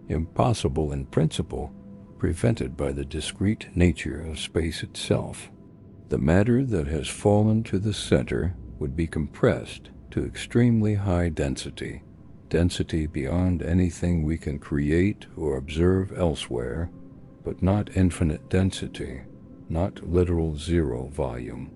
Impossible in principle, prevented by the discrete nature of space itself. The matter that has fallen to the center would be compressed to extremely high density beyond anything we can create or observe elsewhere, but not infinite density, not literal zero volume.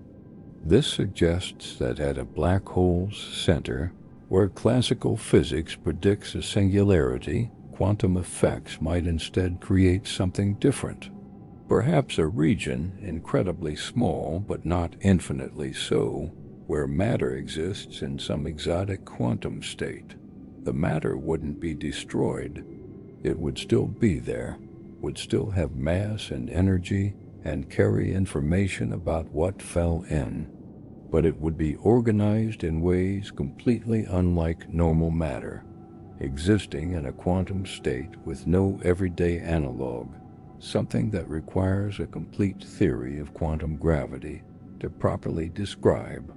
This suggests that at a black hole's center, where classical physics predicts a singularity, quantum effects might instead create something different. Perhaps a region incredibly small but not infinitely so, where matter exists in some exotic quantum state. The matter wouldn't be destroyed. It would still be there, would still have mass and energy, and carry information about what fell in. But it would be organized in ways completely unlike normal matter, existing in a quantum state with no everyday analog, something that requires a complete theory of quantum gravity to properly describe.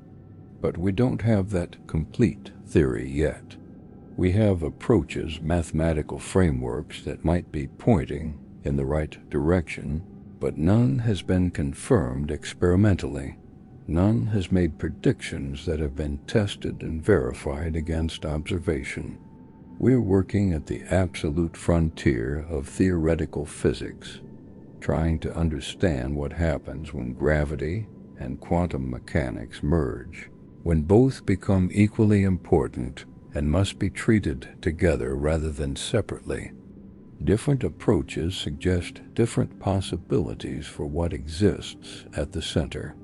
But we don't have that complete theory yet. We have approaches, mathematical frameworks that might be pointing in the right direction, but none has been confirmed experimentally. None has made predictions that have been tested and verified against observation. We're working at the absolute frontier of theoretical physics, trying to understand what happens when gravity and quantum mechanics merge, when both become equally important and must be treated together rather than separately. Different approaches suggest different possibilities for what exists at the center.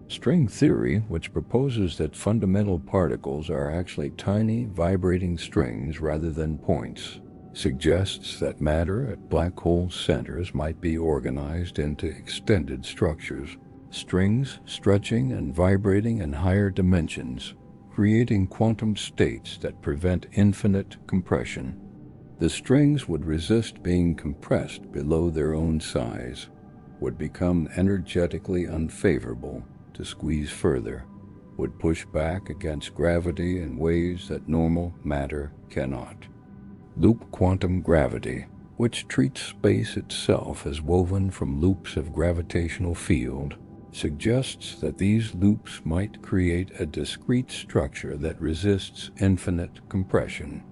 String theory, which proposes that fundamental particles are actually tiny vibrating strings rather than points, suggests that matter at black hole centers might be organized into extended structures, strings stretching and vibrating in higher dimensions, creating quantum states that prevent infinite compression. The strings would resist being compressed below their own size, would become energetically unfavorable to squeeze further, would push back against gravity in ways that normal matter cannot. Loop quantum gravity, which treats space itself as woven from loops of gravitational field, suggests that these loops might create a discrete structure that resists infinite compression.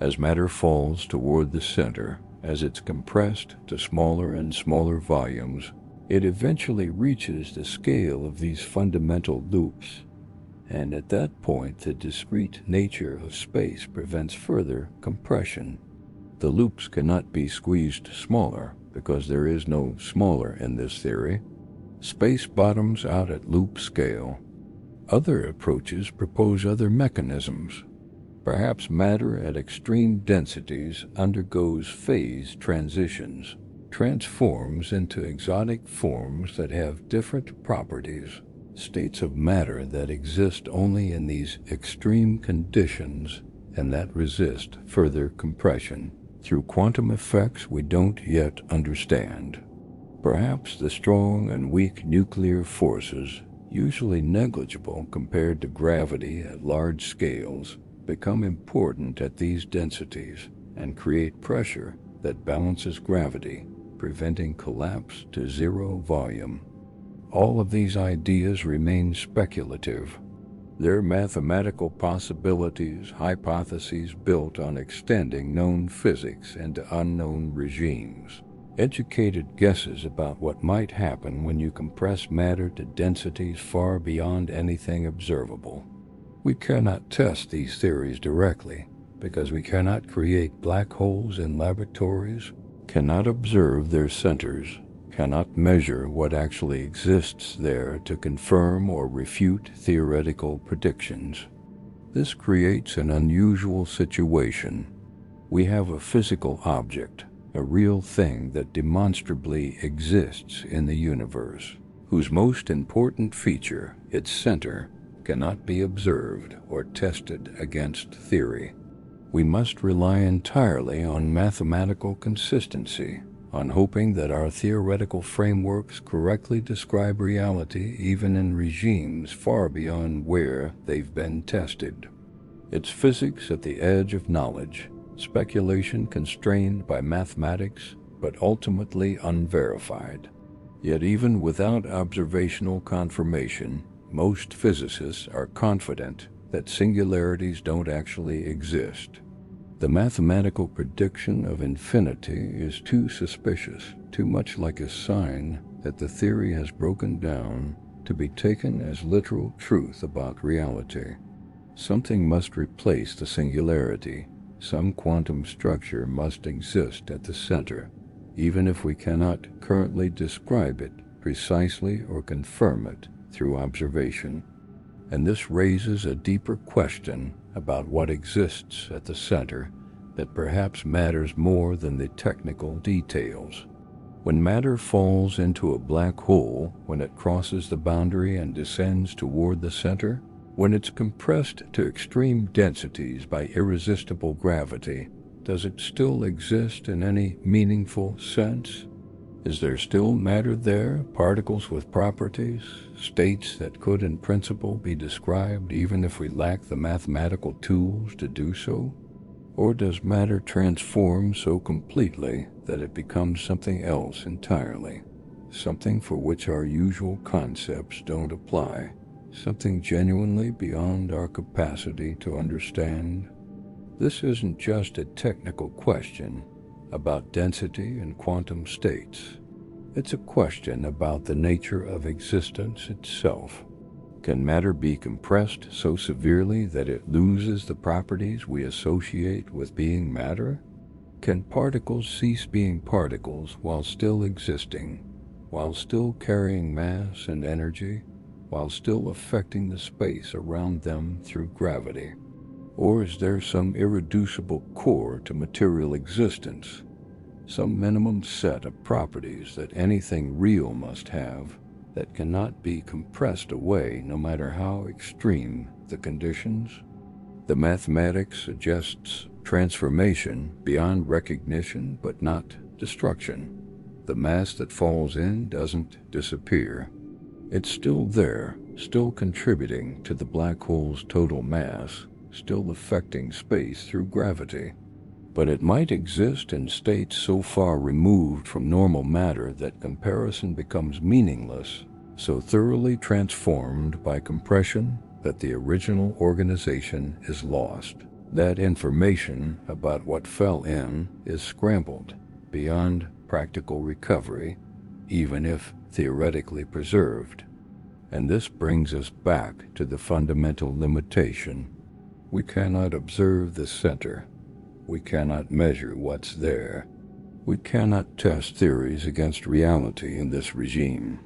As matter falls toward the center, as it's compressed to smaller and smaller volumes, it eventually reaches the scale of these fundamental loops, and at that point the discrete nature of space prevents further compression. The loops cannot be squeezed smaller because there is no smaller in this theory. Space bottoms out at loop scale. Other approaches propose other mechanisms. Perhaps matter at extreme densities undergoes phase transitions, transforms into exotic forms that have different properties, states of matter that exist only in these extreme conditions and that resist further compression through quantum effects we don't yet understand. Perhaps the strong and weak nuclear forces, usually negligible compared to gravity at large scales, become important at these densities and create pressure that balances gravity, preventing collapse to zero volume. All of these ideas remain speculative. They're mathematical possibilities, hypotheses built on extending known physics into unknown regimes. Educated guesses about what might happen when you compress matter to densities far beyond anything observable. We cannot test these theories directly because we cannot create black holes in laboratories, cannot observe their centers, cannot measure what actually exists there to confirm or refute theoretical predictions. This creates an unusual situation. We have a physical object, a real thing that demonstrably exists in the universe, whose most important feature, its center, cannot be observed or tested against theory. We must rely entirely on mathematical consistency, on hoping that our theoretical frameworks correctly describe reality even in regimes far beyond where they've been tested. It's physics at the edge of knowledge, speculation constrained by mathematics, but ultimately unverified. Yet even without observational confirmation, most physicists are confident that singularities don't actually exist. The mathematical prediction of infinity is too suspicious, too much like a sign that the theory has broken down to be taken as literal truth about reality. Something must replace the singularity. Some quantum structure must exist at the center, even if we cannot currently describe it precisely or confirm it through observation. And this raises a deeper question about what exists at the center that perhaps matters more than the technical details. When matter falls into a black hole, when it crosses the boundary and descends toward the center, when it's compressed to extreme densities by irresistible gravity, does it still exist in any meaningful sense? Is there still matter there, particles with properties, states that could in principle be described even if we lack the mathematical tools to do so? Or does matter transform so completely that it becomes something else entirely, something for which our usual concepts don't apply, something genuinely beyond our capacity to understand? This isn't just a technical question about density and quantum states. It's a question about the nature of existence itself. Can matter be compressed so severely that it loses the properties we associate with being matter? Can particles cease being particles while still existing, while still carrying mass and energy, while still affecting the space around them through gravity? Or is there some irreducible core to material existence, some minimum set of properties that anything real must have that cannot be compressed away no matter how extreme the conditions? The mathematics suggests transformation beyond recognition but not destruction. The mass that falls in doesn't disappear. It's still there, still contributing to the black hole's total mass, still affecting space through gravity. But it might exist in states so far removed from normal matter that comparison becomes meaningless, so thoroughly transformed by compression that the original organization is lost. That information about what fell in is scrambled beyond practical recovery, even if theoretically preserved. And this brings us back to the fundamental limitation. We cannot observe the center. We cannot measure what's there. We cannot test theories against reality in this regime.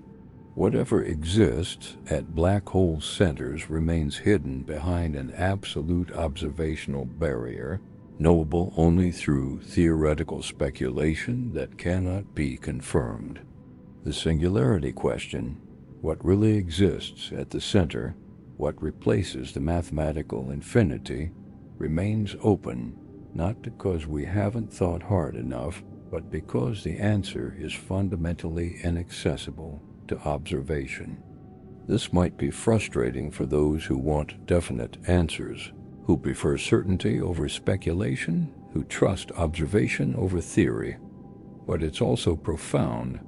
Whatever exists at black hole centers remains hidden behind an absolute observational barrier, knowable only through theoretical speculation that cannot be confirmed. The singularity question, what really exists at the center, what replaces the mathematical infinity, remains open, not because we haven't thought hard enough, but because the answer is fundamentally inaccessible to observation. This might be frustrating for those who want definite answers, who prefer certainty over speculation, who trust observation over theory. But it's also profound.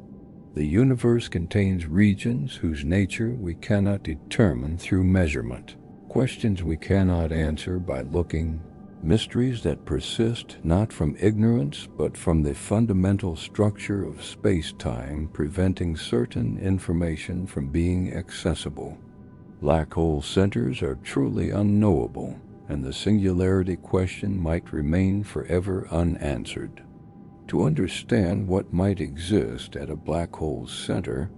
The universe contains regions whose nature we cannot determine through measurement, questions we cannot answer by looking, mysteries that persist not from ignorance but from the fundamental structure of space-time preventing certain information from being accessible. Black hole centers are truly unknowable, and the singularity question might remain forever unanswered. To understand what might exist at a black hole's center,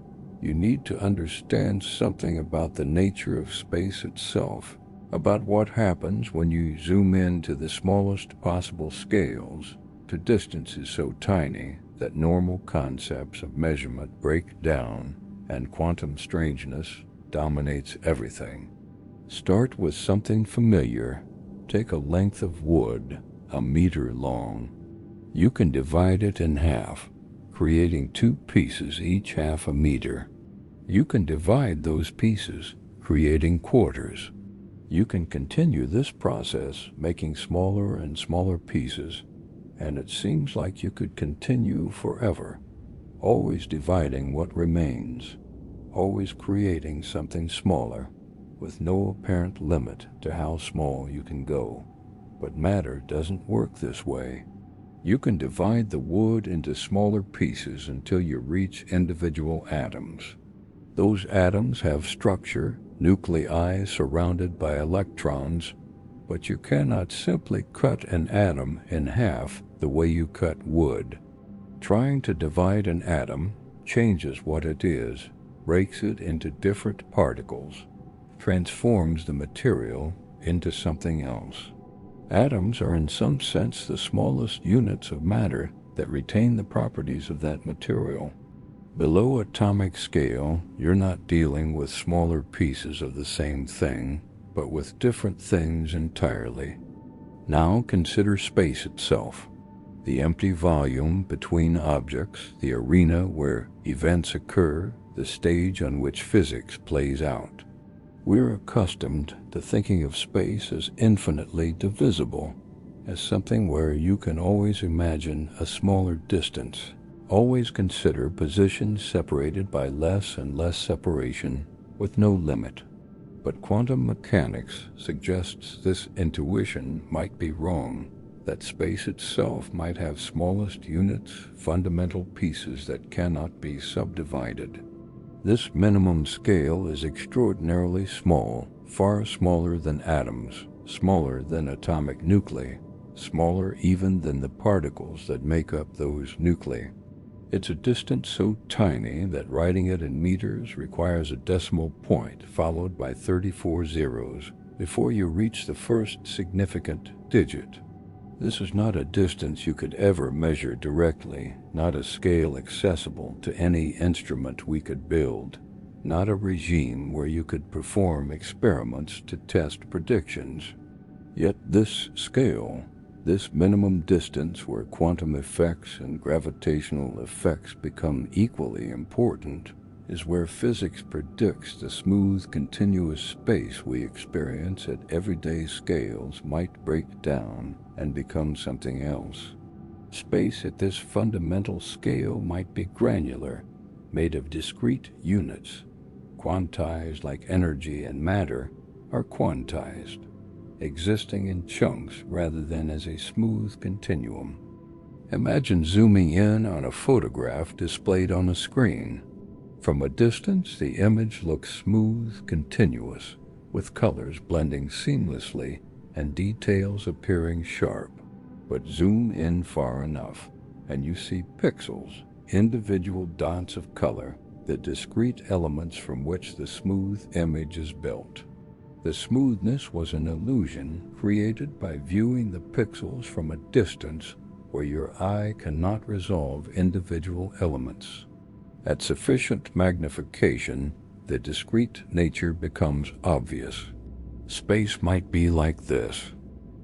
you need to understand something about the nature of space itself, about what happens when you zoom in to the smallest possible scales, to distances so tiny that normal concepts of measurement break down and quantum strangeness dominates everything. Start with something familiar. Take a length of wood, a meter long. You can divide it in half, creating two pieces each half a meter. You can divide those pieces, creating quarters. You can continue this process, making smaller and smaller pieces, and it seems like you could continue forever, always dividing what remains, always creating something smaller, with no apparent limit to how small you can go. But matter doesn't work this way. You can divide the wood into smaller pieces until you reach individual atoms. Those atoms have structure, nuclei surrounded by electrons, but you cannot simply cut an atom in half the way you cut wood. Trying to divide an atom changes what it is, breaks it into different particles, transforms the material into something else. Atoms are in some sense the smallest units of matter that retain the properties of that material. Below atomic scale, you're not dealing with smaller pieces of the same thing, but with different things entirely. Now consider space itself, the empty volume between objects, the arena where events occur, the stage on which physics plays out. We're accustomed to thinking of space as infinitely divisible, as something where you can always imagine a smaller distance, always consider positions separated by less and less separation with no limit. But quantum mechanics suggests this intuition might be wrong, that space itself might have smallest units, fundamental pieces that cannot be subdivided. This minimum scale is extraordinarily small, far smaller than atoms, smaller than atomic nuclei, smaller even than the particles that make up those nuclei. It's a distance so tiny that writing it in meters requires a decimal point followed by 34 zeros before you reach the first significant digit. This is not a distance you could ever measure directly, not a scale accessible to any instrument we could build, not a regime where you could perform experiments to test predictions. Yet this scale, this minimum distance where quantum effects and gravitational effects become equally important, is where physics predicts the smooth, continuous space we experience at everyday scales might break down and become something else. Space at this fundamental scale might be granular, made of discrete units. Quantized like energy and matter are quantized, existing in chunks rather than as a smooth continuum. Imagine zooming in on a photograph displayed on a screen. From a distance, the image looks smooth, continuous, with colors blending seamlessly and details appearing sharp. But zoom in far enough, and you see pixels, individual dots of color, the discrete elements from which the smooth image is built. The smoothness was an illusion created by viewing the pixels from a distance where your eye cannot resolve individual elements. At sufficient magnification, the discrete nature becomes obvious. Space might be like this.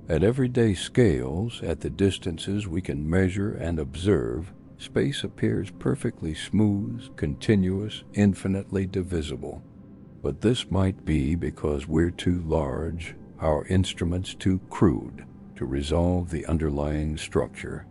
At everyday scales, at the distances we can measure and observe, space appears perfectly smooth, continuous, infinitely divisible. But this might be because we're too large, our instruments too crude, to resolve the underlying structure.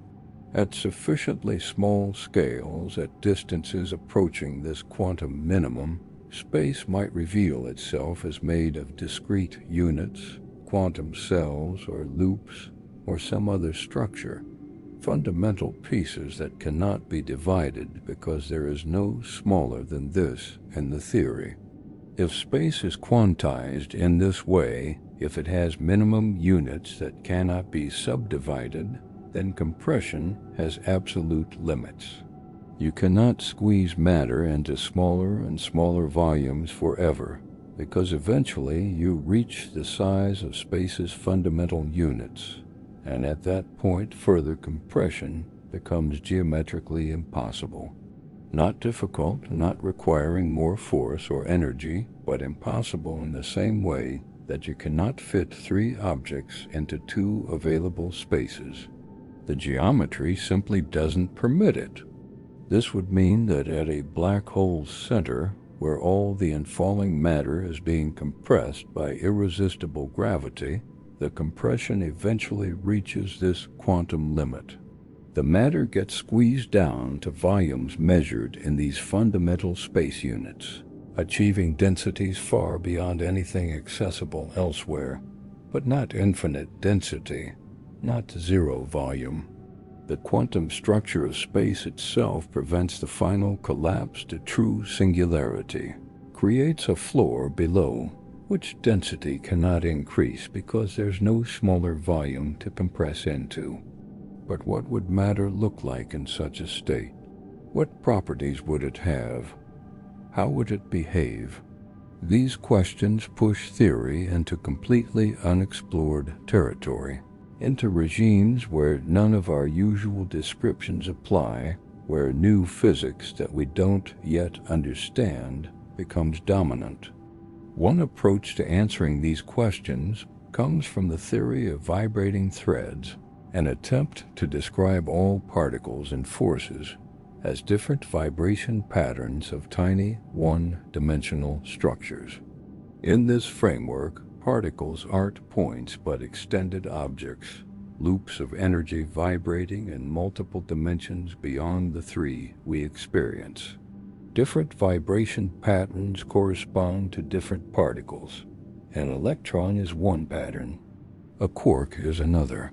At sufficiently small scales, at distances approaching this quantum minimum, space might reveal itself as made of discrete units, quantum cells or loops, or some other structure, fundamental pieces that cannot be divided because there is no smaller than this in the theory. If space is quantized in this way, if it has minimum units that cannot be subdivided, then compression has absolute limits. You cannot squeeze matter into smaller and smaller volumes forever, because eventually you reach the size of space's fundamental units, and at that point further compression becomes geometrically impossible. Not difficult, not requiring more force or energy, but impossible in the same way that you cannot fit 3 objects into 2 available spaces. The geometry simply doesn't permit it. This would mean that at a black hole's center, where all the infalling matter is being compressed by irresistible gravity, the compression eventually reaches this quantum limit. The matter gets squeezed down to volumes measured in these fundamental space units, achieving densities far beyond anything accessible elsewhere, but not infinite density, not zero volume. The quantum structure of space itself prevents the final collapse to true singularity, creates a floor below which density cannot increase because there's no smaller volume to compress into. But what would matter look like in such a state? What properties would it have? How would it behave? These questions push theory into completely unexplored territory, into regimes where none of our usual descriptions apply, where new physics that we don't yet understand becomes dominant. One approach to answering these questions comes from the theory of vibrating threads, an attempt to describe all particles and forces as different vibration patterns of tiny one-dimensional structures. In this framework, particles aren't points but extended objects, loops of energy vibrating in multiple dimensions beyond the 3 we experience. Different vibration patterns correspond to different particles. An electron is one pattern, a quark is another.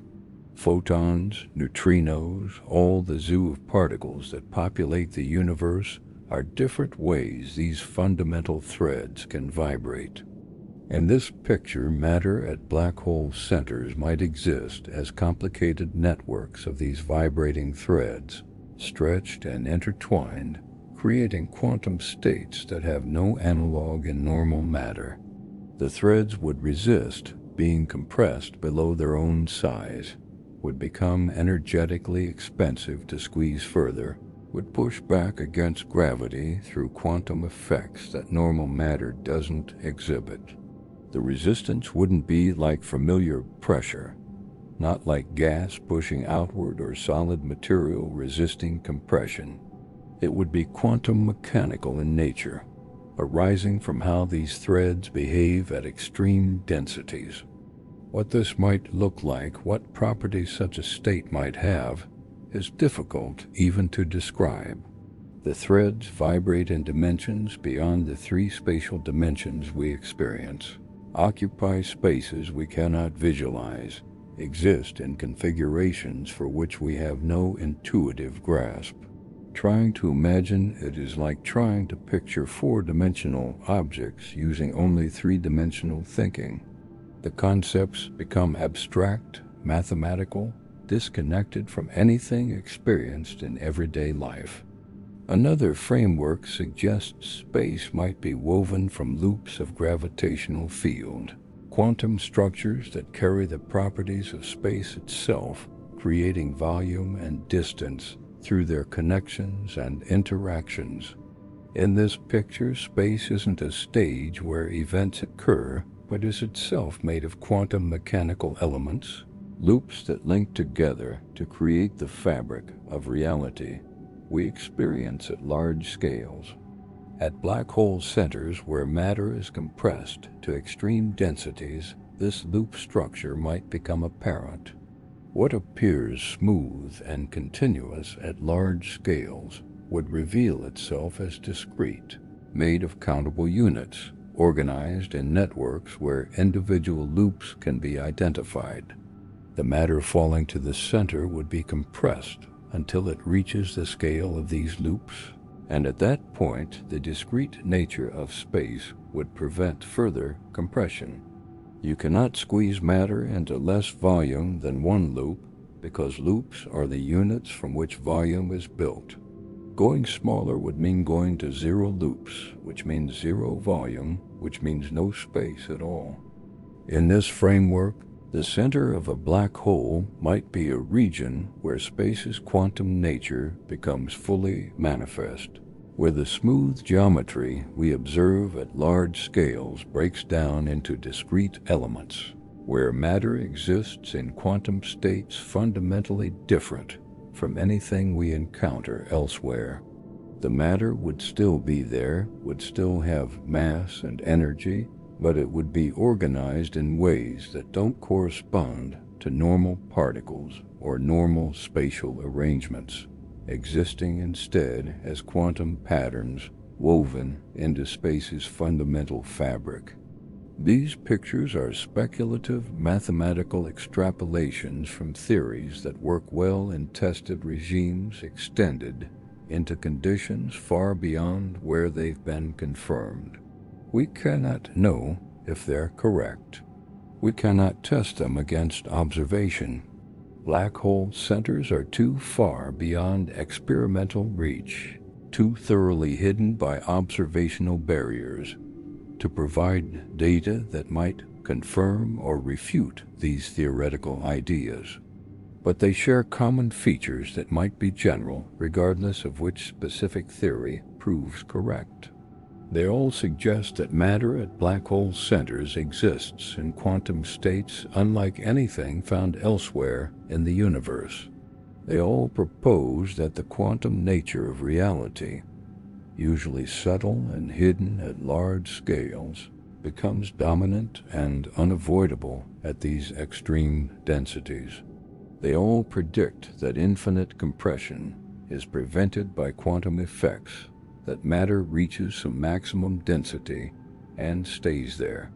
Photons, neutrinos, all the zoo of particles that populate the universe are different ways these fundamental threads can vibrate. In this picture, matter at black hole centers might exist as complicated networks of these vibrating threads, stretched and intertwined, creating quantum states that have no analog in normal matter. The threads would resist being compressed below their own size, would become energetically expensive to squeeze further, would push back against gravity through quantum effects that normal matter doesn't exhibit. The resistance wouldn't be like familiar pressure, not like gas pushing outward or solid material resisting compression. It would be quantum mechanical in nature, arising from how these threads behave at extreme densities. What this might look like, what properties such a state might have, is difficult even to describe. The threads vibrate in dimensions beyond the 3 spatial dimensions we experience, occupy spaces we cannot visualize, exist in configurations for which we have no intuitive grasp. Trying to imagine it is like trying to picture 4-dimensional objects using only 3-dimensional thinking. The concepts become abstract, mathematical, disconnected from anything experienced in everyday life. Another framework suggests space might be woven from loops of gravitational field, quantum structures that carry the properties of space itself, creating volume and distance through their connections and interactions. In this picture, space isn't a stage where events occur, but is itself made of quantum mechanical elements, loops that link together to create the fabric of reality we experience at large scales. At black hole centers where matter is compressed to extreme densities, this loop structure might become apparent. What appears smooth and continuous at large scales would reveal itself as discrete, made of countable units, organized in networks where individual loops can be identified. The matter falling to the center would be compressed until it reaches the scale of these loops, and at that point the discrete nature of space would prevent further compression. You cannot squeeze matter into less volume than one loop because loops are the units from which volume is built. Going smaller would mean going to zero loops, which means zero volume, which means no space at all. In this framework, the center of a black hole might be a region where space's quantum nature becomes fully manifest, where the smooth geometry we observe at large scales breaks down into discrete elements, where matter exists in quantum states fundamentally different from anything we encounter elsewhere. The matter would still be there, would still have mass and energy, but it would be organized in ways that don't correspond to normal particles or normal spatial arrangements, existing instead as quantum patterns woven into space's fundamental fabric. These pictures are speculative mathematical extrapolations from theories that work well in tested regimes extended into conditions far beyond where they've been confirmed. We cannot know if they're correct. We cannot test them against observation. Black hole centers are too far beyond experimental reach, too thoroughly hidden by observational barriers to provide data that might confirm or refute these theoretical ideas. But they share common features that might be general regardless of which specific theory proves correct. They all suggest that matter at black hole centers exists in quantum states unlike anything found elsewhere in the universe. They all propose that the quantum nature of reality, usually subtle and hidden at large scales, becomes dominant and unavoidable at these extreme densities. They all predict that infinite compression is prevented by quantum effects, that matter reaches some maximum density and stays there,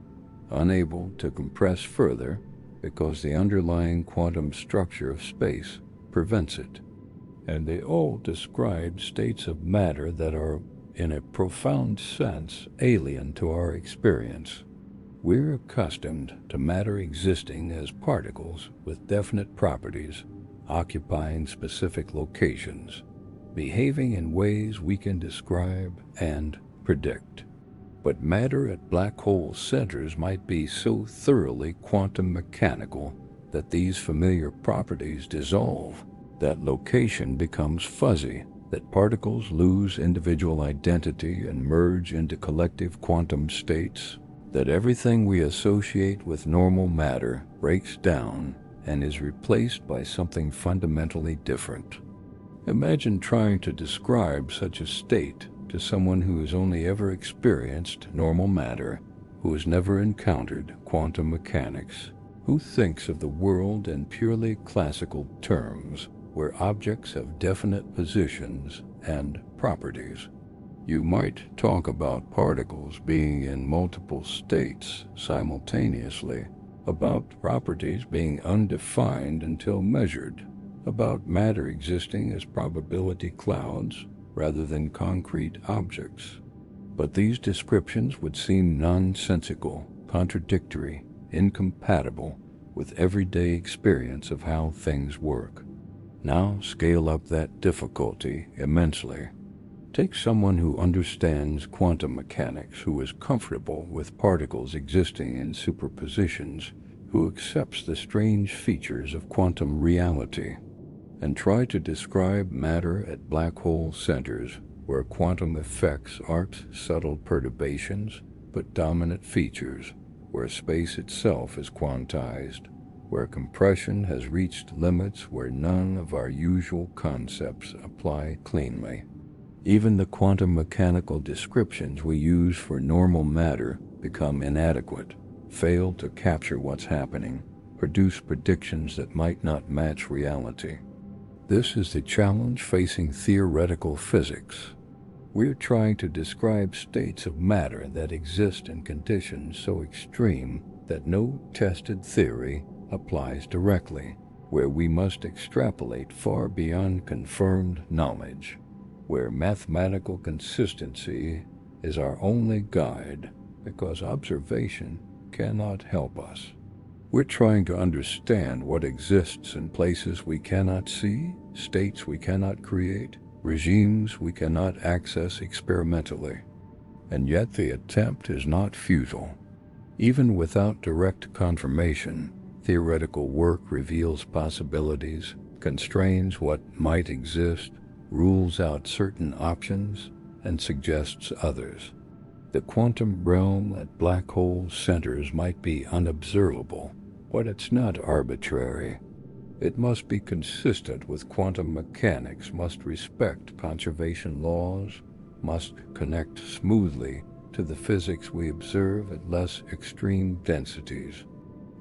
unable to compress further because the underlying quantum structure of space prevents it. And they all describe states of matter that are, in a profound sense, alien to our experience. We're accustomed to matter existing as particles with definite properties, occupying specific locations, behaving in ways we can describe and predict. But matter at black hole centers might be so thoroughly quantum mechanical that these familiar properties dissolve, that location becomes fuzzy, that particles lose individual identity and merge into collective quantum states, that everything we associate with normal matter breaks down and is replaced by something fundamentally different. Imagine trying to describe such a state to someone who has only ever experienced normal matter, who has never encountered quantum mechanics, who thinks of the world in purely classical terms, where objects have definite positions and properties. You might talk about particles being in multiple states simultaneously, about properties being undefined until measured, about matter existing as probability clouds rather than concrete objects. But these descriptions would seem nonsensical, contradictory, incompatible with everyday experience of how things work. Now scale up that difficulty immensely. Take someone who understands quantum mechanics, who is comfortable with particles existing in superpositions, who accepts the strange features of quantum reality, and try to describe matter at black hole centers where quantum effects aren't subtle perturbations but dominant features, where space itself is quantized. where compression has reached limits where none of our usual concepts apply cleanly. Even the quantum mechanical descriptions we use for normal matter become inadequate, fail to capture what's happening, produce predictions that might not match reality. This is the challenge facing theoretical physics. We're trying to describe states of matter that exist in conditions so extreme that no tested theory applies directly, where we must extrapolate far beyond confirmed knowledge, where mathematical consistency is our only guide because observation cannot help us. We're trying to understand what exists in places we cannot see, states we cannot create, regimes we cannot access experimentally. And yet the attempt is not futile. Even without direct confirmation, theoretical work reveals possibilities, constrains what might exist, rules out certain options, and suggests others. The quantum realm at black hole centers might be unobservable, but it's not arbitrary. It must be consistent with quantum mechanics, must respect conservation laws, must connect smoothly to the physics we observe at less extreme densities.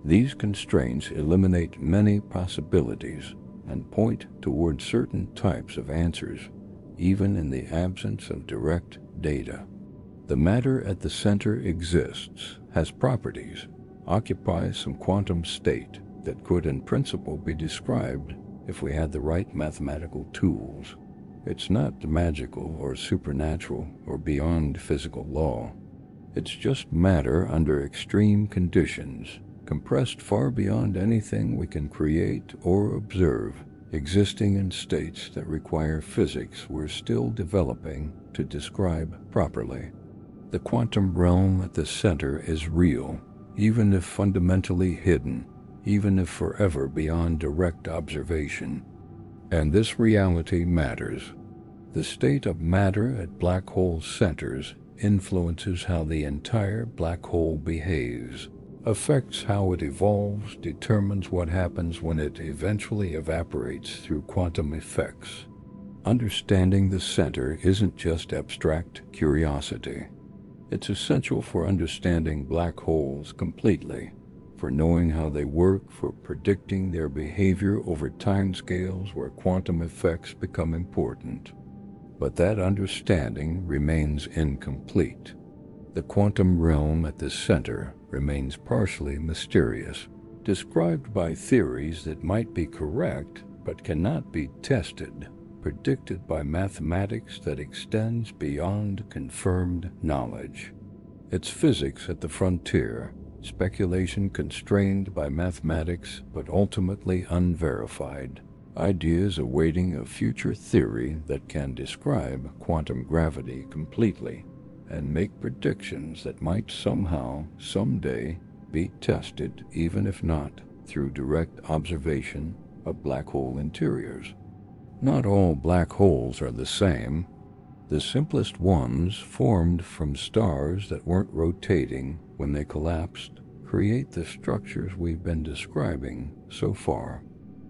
These constraints eliminate many possibilities and point toward certain types of answers, even in the absence of direct data. The matter at the center exists, has properties, occupies some quantum state that could in principle be described if we had the right mathematical tools. It's not magical or supernatural or beyond physical law. It's just matter under extreme conditions, compressed far beyond anything we can create or observe, existing in states that require physics we're still developing to describe properly. The quantum realm at the center is real, even if fundamentally hidden, even if forever beyond direct observation. And this reality matters. The state of matter at black hole centers influences how the entire black hole behaves, affects how it evolves, determines what happens when it eventually evaporates through quantum effects. Understanding the center isn't just abstract curiosity. It's essential for understanding black holes completely, for knowing how they work, for predicting their behavior over timescales where quantum effects become important. But that understanding remains incomplete. The quantum realm at the center remains partially mysterious, described by theories that might be correct but cannot be tested, predicted by mathematics that extends beyond confirmed knowledge. It's physics at the frontier, speculation constrained by mathematics but ultimately unverified, ideas awaiting a future theory that can describe quantum gravity completely and make predictions that might somehow, someday, be tested, even if not through direct observation of black hole interiors. Not all black holes are the same. The simplest ones, formed from stars that weren't rotating when they collapsed, create the structures we've been describing so far.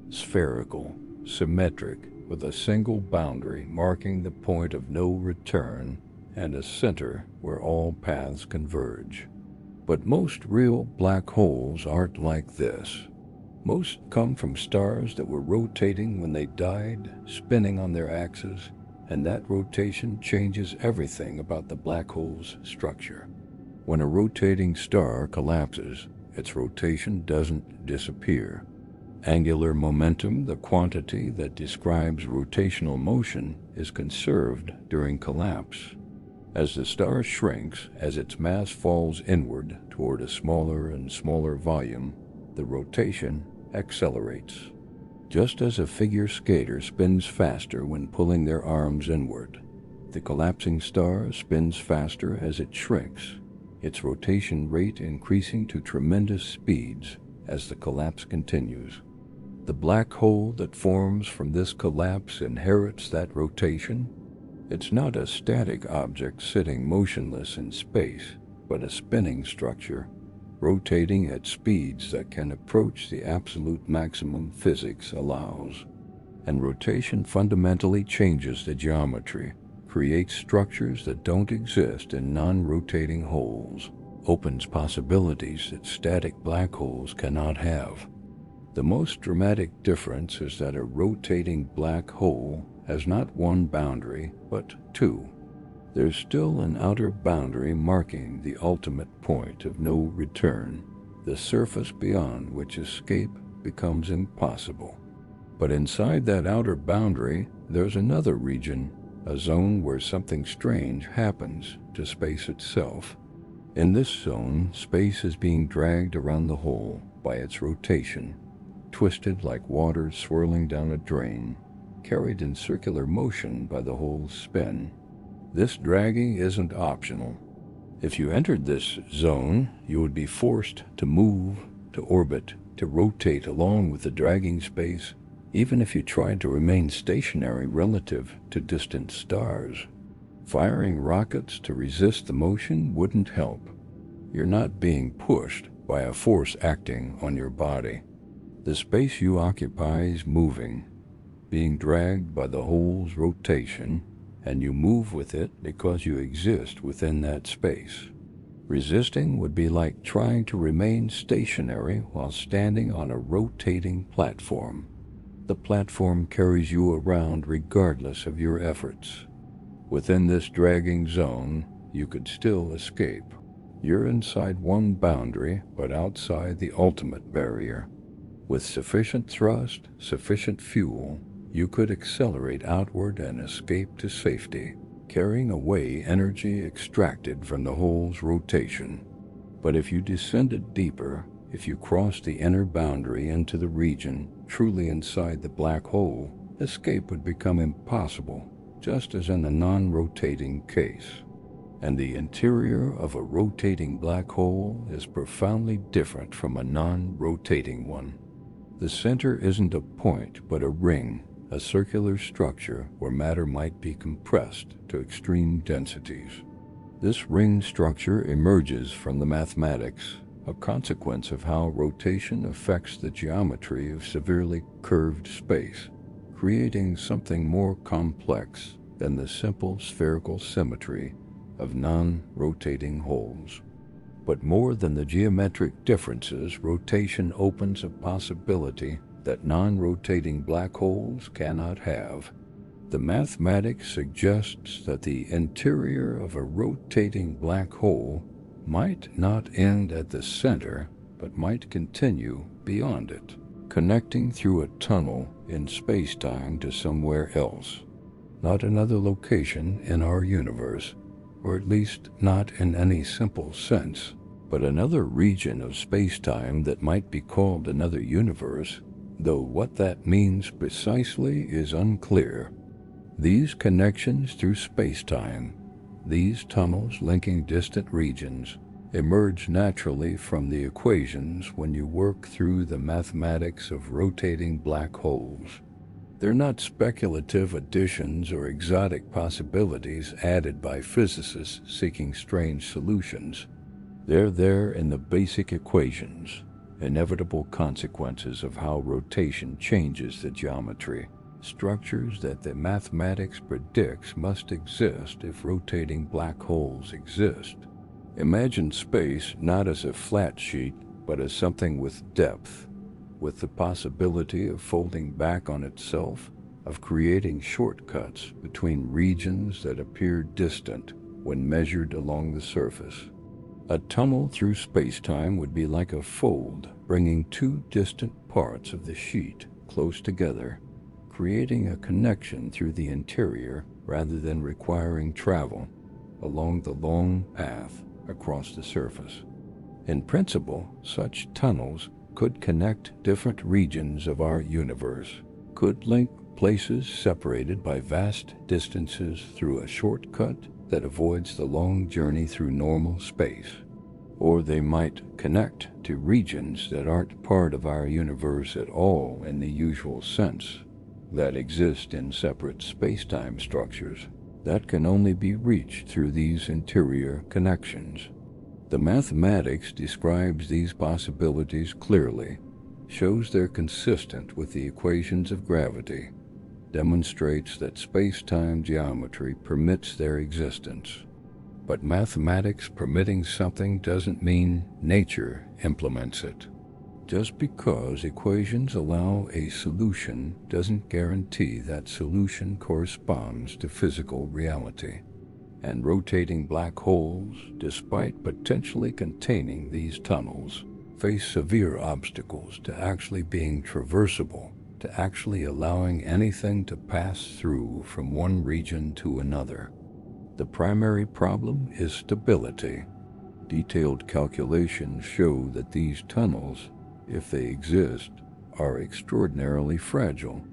Spherical, symmetric, with a single boundary marking the point of no return and a center where all paths converge. But most real black holes aren't like this. Most come from stars that were rotating when they died, spinning on their axes, and that rotation changes everything about the black hole's structure. When a rotating star collapses, its rotation doesn't disappear. Angular momentum, the quantity that describes rotational motion, is conserved during collapse. As the star shrinks, as its mass falls inward toward a smaller and smaller volume, the rotation accelerates. Just as a figure skater spins faster when pulling their arms inward, the collapsing star spins faster as it shrinks, its rotation rate increasing to tremendous speeds as the collapse continues. The black hole that forms from this collapse inherits that rotation. It's not a static object sitting motionless in space, but a spinning structure, rotating at speeds that can approach the absolute maximum physics allows. And rotation fundamentally changes the geometry, creates structures that don't exist in non-rotating holes, opens possibilities that static black holes cannot have. The most dramatic difference is that a rotating black hole has not one boundary, but two. There's still an outer boundary marking the ultimate point of no return, the surface beyond which escape becomes impossible. But inside that outer boundary, there's another region, a zone where something strange happens to space itself. In this zone, space is being dragged around the hole by its rotation, twisted like water swirling down a drain, carried in circular motion by the hole's spin. This dragging isn't optional. If you entered this zone, you would be forced to move, to orbit, to rotate along with the dragging space, even if you tried to remain stationary relative to distant stars. Firing rockets to resist the motion wouldn't help. You're not being pushed by a force acting on your body. The space you occupy is moving, being dragged by the hole's rotation, and you move with it because you exist within that space. Resisting would be like trying to remain stationary while standing on a rotating platform. The platform carries you around regardless of your efforts. Within this dragging zone, you could still escape. You're inside one boundary, but outside the ultimate barrier. With sufficient thrust, sufficient fuel, you could accelerate outward and escape to safety, carrying away energy extracted from the hole's rotation. But if you descended deeper, if you crossed the inner boundary into the region truly inside the black hole, escape would become impossible, just as in the non-rotating case. And the interior of a rotating black hole is profoundly different from a non-rotating one. The center isn't a point, but a ring, a circular structure where matter might be compressed to extreme densities. This ring structure emerges from the mathematics, a consequence of how rotation affects the geometry of severely curved space, creating something more complex than the simple spherical symmetry of non-rotating holes. But more than the geometric differences, rotation opens a possibility that non-rotating black holes cannot have. The mathematics suggests that the interior of a rotating black hole might not end at the center, but might continue beyond it, connecting through a tunnel in space-time to somewhere else. Not another location in our universe, or at least not in any simple sense, but another region of space-time that might be called another universe, though what that means precisely is unclear. These connections through space-time, these tunnels linking distant regions, emerge naturally from the equations when you work through the mathematics of rotating black holes. They're not speculative additions or exotic possibilities added by physicists seeking strange solutions. They're there in the basic equations, inevitable consequences of how rotation changes the geometry, structures that the mathematics predicts must exist if rotating black holes exist. Imagine space not as a flat sheet, but as something with depth, with the possibility of folding back on itself, of creating shortcuts between regions that appear distant when measured along the surface. A tunnel through space-time would be like a fold, bringing two distant parts of the sheet close together, creating a connection through the interior rather than requiring travel along the long path across the surface. In principle, such tunnels could connect different regions of our universe, could link places separated by vast distances through a shortcut that avoids the long journey through normal space. Or they might connect to regions that aren't part of our universe at all in the usual sense, that exist in separate space-time structures that can only be reached through these interior connections. The mathematics describes these possibilities clearly, shows they're consistent with the equations of gravity, demonstrates that space-time geometry permits their existence. But mathematics permitting something doesn't mean nature implements it. Just because equations allow a solution doesn't guarantee that solution corresponds to physical reality. And rotating black holes, despite potentially containing these tunnels, face severe obstacles to actually being traversable, to actually allowing anything to pass through from one region to another. The primary problem is stability. Detailed calculations show that these tunnels, if they exist, are extraordinarily fragile.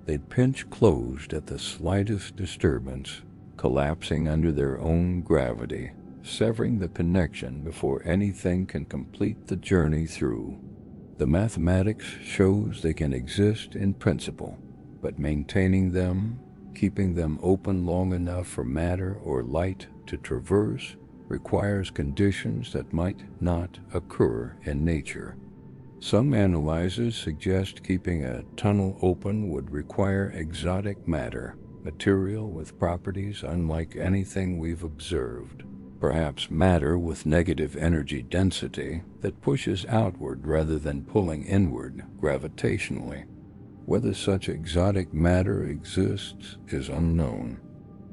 They'd pinch closed at the slightest disturbance, collapsing under their own gravity, severing the connection before anything can complete the journey through. The mathematics shows they can exist in principle, but maintaining them, keeping them open long enough for matter or light to traverse, requires conditions that might not occur in nature. Some analyzers suggest keeping a tunnel open would require exotic matter, material with properties unlike anything we've observed. Perhaps matter with negative energy density that pushes outward rather than pulling inward gravitationally. Whether such exotic matter exists is unknown.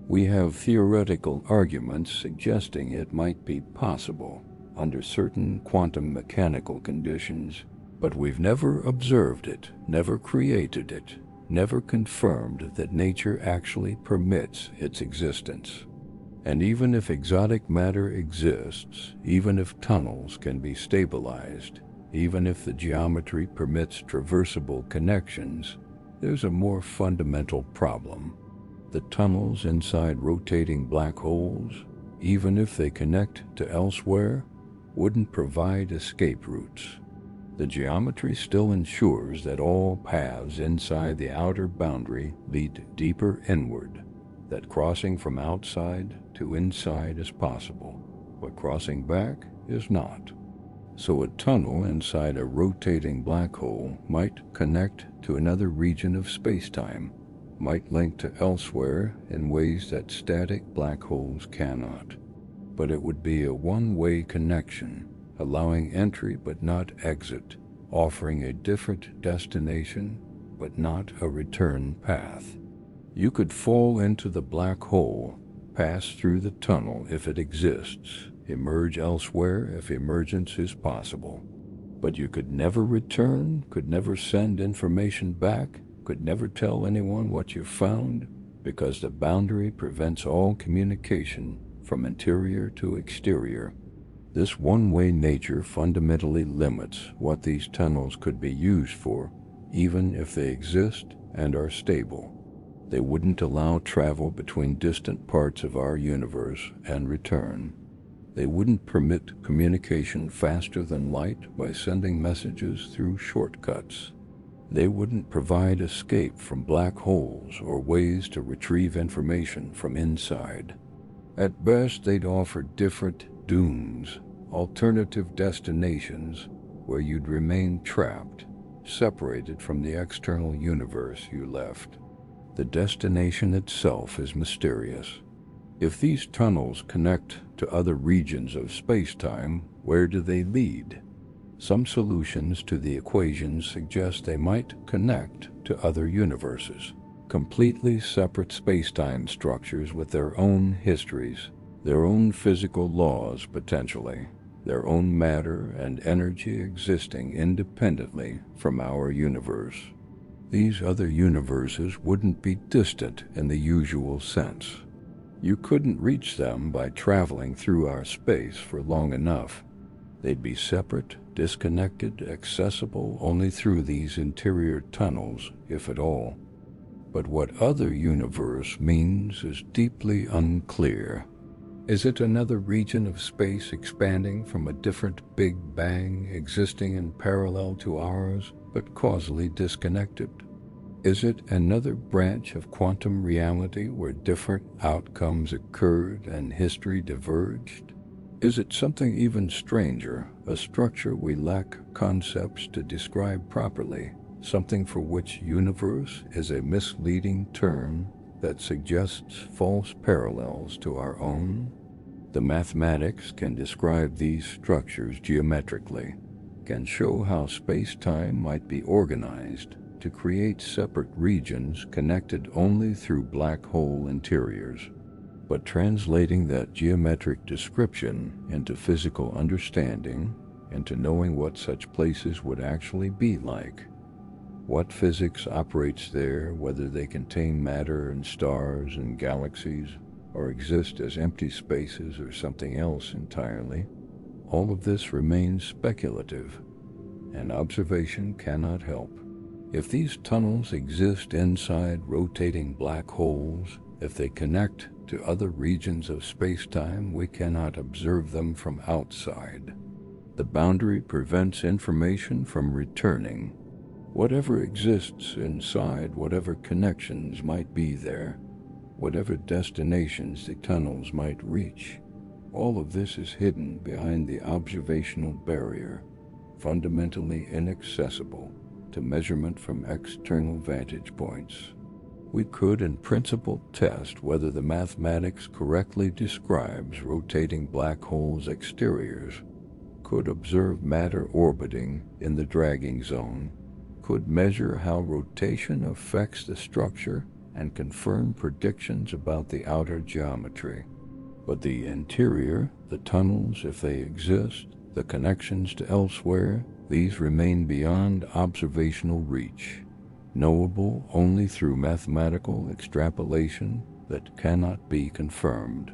We have theoretical arguments suggesting it might be possible under certain quantum mechanical conditions, but we've never observed it, never created it, never confirmed that nature actually permits its existence. And even if exotic matter exists, even if tunnels can be stabilized, even if the geometry permits traversable connections, there's a more fundamental problem. The tunnels inside rotating black holes, even if they connect to elsewhere, wouldn't provide escape routes. The geometry still ensures that all paths inside the outer boundary lead deeper inward, that crossing from outside to inside is possible, but crossing back is not. So a tunnel inside a rotating black hole might connect to another region of spacetime, might link to elsewhere in ways that static black holes cannot. But it would be a one-way connection, allowing entry but not exit, offering a different destination but not a return path. You could fall into the black hole, pass through the tunnel if it exists, emerge elsewhere if emergence is possible. But you could never return, could never send information back, could never tell anyone what you found, because the boundary prevents all communication from interior to exterior. This one-way nature fundamentally limits what these tunnels could be used for, even if they exist and are stable. They wouldn't allow travel between distant parts of our universe and return. They wouldn't permit communication faster than light by sending messages through shortcuts. They wouldn't provide escape from black holes or ways to retrieve information from inside. At best, they'd offer different dunes, alternative destinations where you'd remain trapped, separated from the external universe you left. The destination itself is mysterious. If these tunnels connect to other regions of space-time, where do they lead? Some solutions to the equations suggest they might connect to other universes, completely separate space-time structures with their own histories, their own physical laws potentially, their own matter and energy existing independently from our universe. These other universes wouldn't be distant in the usual sense. You couldn't reach them by traveling through our space for long enough. They'd be separate, disconnected, accessible only through these interior tunnels, if at all. But what other universe means is deeply unclear. Is it another region of space expanding from a different Big Bang existing in parallel to ours, but causally disconnected? Is it another branch of quantum reality where different outcomes occurred and history diverged? Is it something even stranger, a structure we lack concepts to describe properly, something for which universe is a misleading term that suggests false parallels to our own? The mathematics can describe these structures geometrically, can show how space-time might be organized to create separate regions connected only through black hole interiors. But translating that geometric description into physical understanding, into knowing what such places would actually be like, what physics operates there, whether they contain matter and stars and galaxies, or exist as empty spaces or something else entirely, all of this remains speculative, and observation cannot help. If these tunnels exist inside rotating black holes, if they connect to other regions of space-time, we cannot observe them from outside. The boundary prevents information from returning. Whatever exists inside, whatever connections might be there, whatever destinations the tunnels might reach, all of this is hidden behind the observational barrier, fundamentally inaccessible to measurement from external vantage points. We could in principle test whether the mathematics correctly describes rotating black holes' exteriors, could observe matter orbiting in the dragging zone, could measure how rotation affects the structure and confirm predictions about the outer geometry. But the interior, the tunnels if they exist, the connections to elsewhere, these remain beyond observational reach, knowable only through mathematical extrapolation that cannot be confirmed.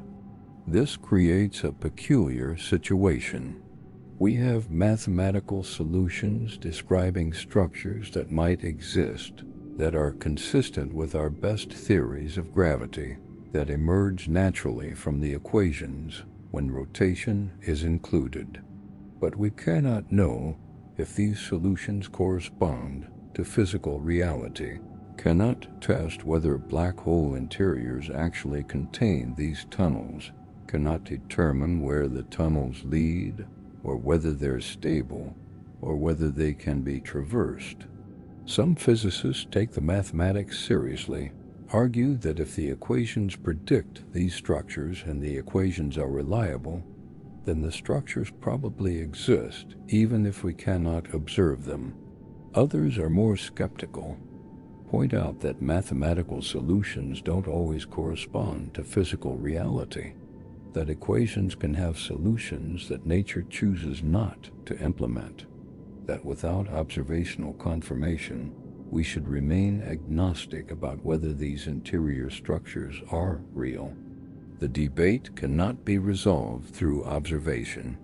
This creates a peculiar situation. We have mathematical solutions describing structures that might exist, that are consistent with our best theories of gravity, that emerge naturally from the equations when rotation is included. But we cannot know if these solutions correspond to physical reality, cannot test whether black hole interiors actually contain these tunnels, cannot determine where the tunnels lead, or whether they're stable, or whether they can be traversed. Some physicists take the mathematics seriously, argue that if the equations predict these structures and the equations are reliable, then the structures probably exist even if we cannot observe them. Others are more skeptical, point out that mathematical solutions don't always correspond to physical reality, that equations can have solutions that nature chooses not to implement, that without observational confirmation, we should remain agnostic about whether these interior structures are real. The debate cannot be resolved through observation.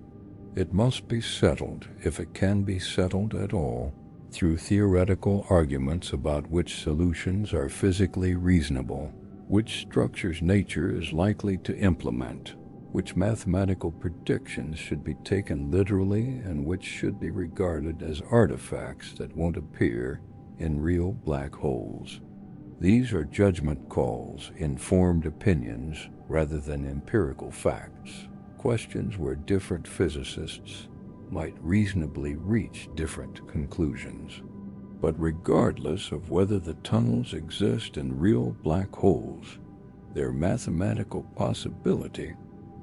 It must be settled, if it can be settled at all, through theoretical arguments about which solutions are physically reasonable, which structures nature is likely to implement, which mathematical predictions should be taken literally and which should be regarded as artifacts that won't appear in real black holes. These are judgment calls, informed opinions, rather than empirical facts, questions where different physicists might reasonably reach different conclusions. But regardless of whether the tunnels exist in real black holes, their mathematical possibility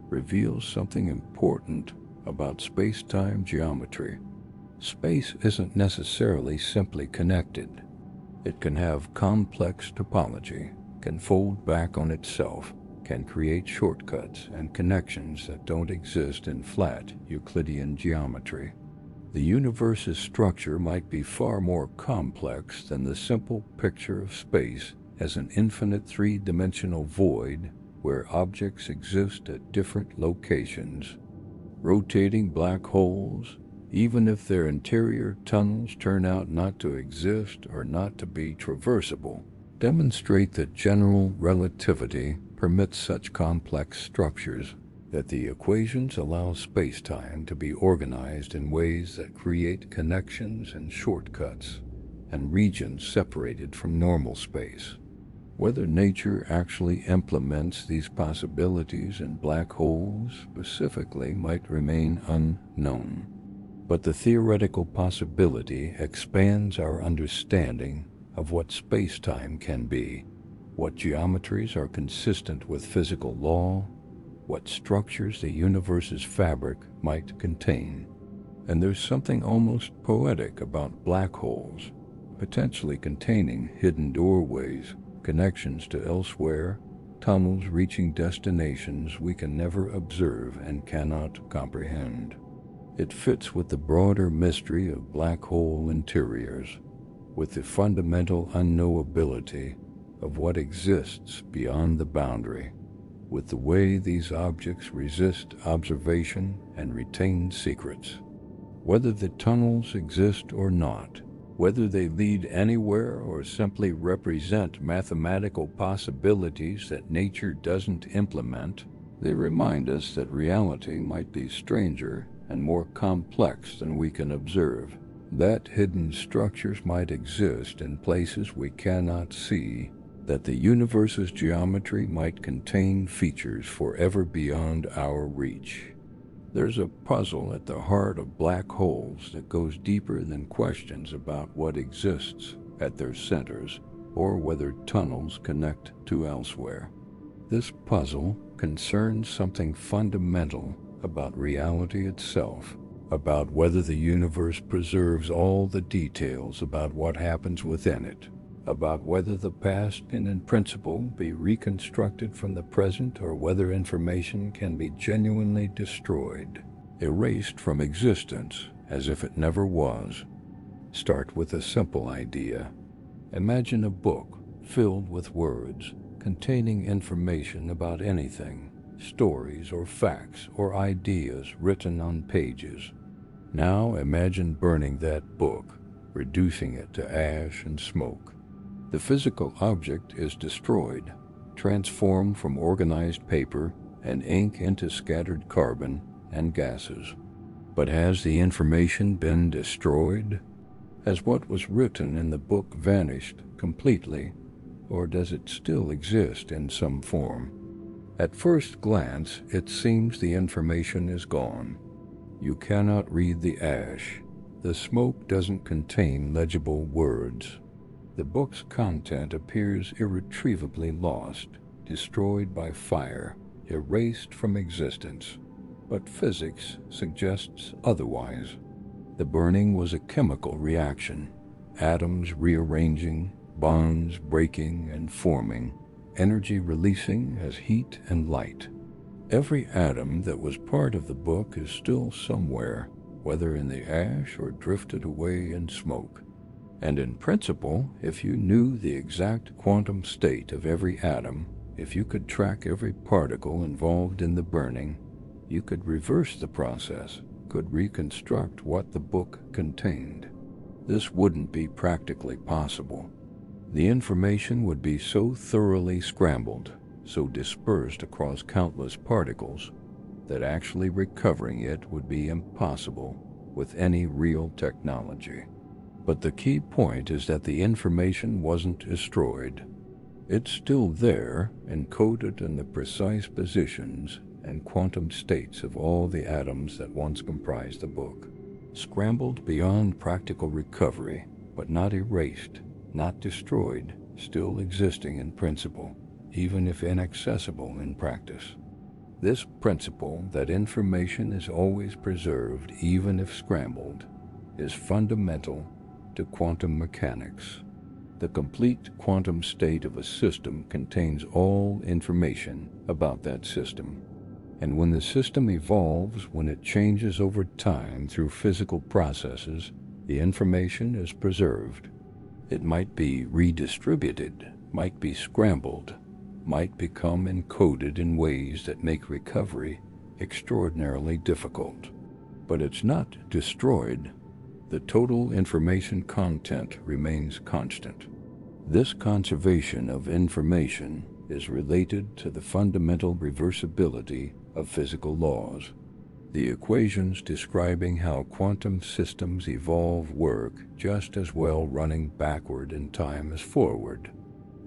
reveals something important about space-time geometry. Space isn't necessarily simply connected. It can have complex topology, can fold back on itself, can create shortcuts and connections that don't exist in flat Euclidean geometry. The universe's structure might be far more complex than the simple picture of space as an infinite three-dimensional void where objects exist at different locations. Rotating black holes, even if their interior tunnels turn out not to exist or not to be traversable, demonstrate that general relativity permits such complex structures, that the equations allow space-time to be organized in ways that create connections and shortcuts, and regions separated from normal space. Whether nature actually implements these possibilities in black holes specifically might remain unknown. But the theoretical possibility expands our understanding of what spacetime can be, what geometries are consistent with physical law, what structures the universe's fabric might contain. And there's something almost poetic about black holes, potentially containing hidden doorways, connections to elsewhere, tunnels reaching destinations we can never observe and cannot comprehend. It fits with the broader mystery of black hole interiors, with the fundamental unknowability of what exists beyond the boundary, with the way these objects resist observation and retain secrets. Whether the tunnels exist or not, whether they lead anywhere or simply represent mathematical possibilities that nature doesn't implement, they remind us that reality might be stranger and more complex than we can observe, that hidden structures might exist in places we cannot see, that the universe's geometry might contain features forever beyond our reach. There's a puzzle at the heart of black holes that goes deeper than questions about what exists at their centers or whether tunnels connect to elsewhere. This puzzle concerns something fundamental about reality itself, about whether the universe preserves all the details about what happens within it, about whether the past can in principle be reconstructed from the present or whether information can be genuinely destroyed, erased from existence as if it never was. Start with a simple idea. Imagine a book filled with words containing information about anything, stories or facts or ideas written on pages. Now imagine burning that book, reducing it to ash and smoke. The physical object is destroyed, transformed from organized paper and ink into scattered carbon and gases. But has the information been destroyed? Has what was written in the book vanished completely, or does it still exist in some form? At first glance, it seems the information is gone. You cannot read the ash. The smoke doesn't contain legible words. The book's content appears irretrievably lost, destroyed by fire, erased from existence. But physics suggests otherwise. The burning was a chemical reaction, atoms rearranging, bonds breaking and forming, energy releasing as heat and light. Every atom that was part of the book is still somewhere, whether in the ash or drifted away in smoke. And in principle, if you knew the exact quantum state of every atom, if you could track every particle involved in the burning, you could reverse the process, could reconstruct what the book contained. This wouldn't be practically possible. The information would be so thoroughly scrambled, so dispersed across countless particles, that actually recovering it would be impossible with any real technology. But the key point is that the information wasn't destroyed. It's still there, encoded in the precise positions and quantum states of all the atoms that once comprised the book. Scrambled beyond practical recovery, but not erased, not destroyed, still existing in principle, even if inaccessible in practice. This principle that information is always preserved, even if scrambled, is fundamental to quantum mechanics. The complete quantum state of a system contains all information about that system. And when the system evolves, when it changes over time through physical processes, the information is preserved. It might be redistributed, might be scrambled, might become encoded in ways that make recovery extraordinarily difficult. But it's not destroyed. The total information content remains constant. This conservation of information is related to the fundamental reversibility of physical laws. The equations describing how quantum systems evolve work just as well running backward in time as forward.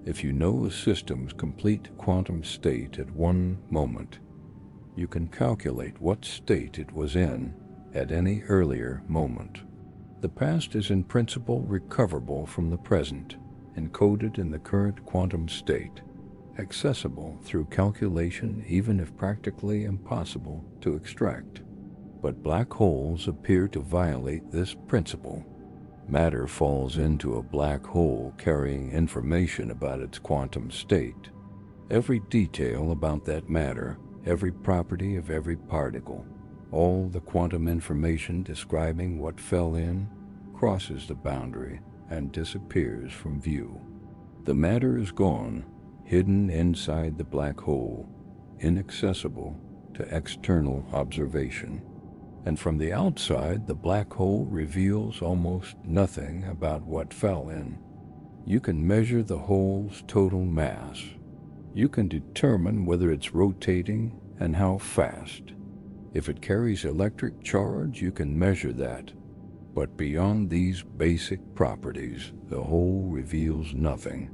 If you know a system's complete quantum state at one moment, you can calculate what state it was in at any earlier moment. The past is in principle recoverable from the present, encoded in the current quantum state, accessible through calculation even if practically impossible to extract. But black holes appear to violate this principle. Matter falls into a black hole carrying information about its quantum state. Every detail about that matter, every property of every particle, all the quantum information describing what fell in, crosses the boundary and disappears from view. The matter is gone, hidden inside the black hole, inaccessible to external observation. And from the outside, the black hole reveals almost nothing about what fell in. You can measure the hole's total mass. You can determine whether it's rotating and how fast. If it carries electric charge, you can measure that. But beyond these basic properties, the hole reveals nothing.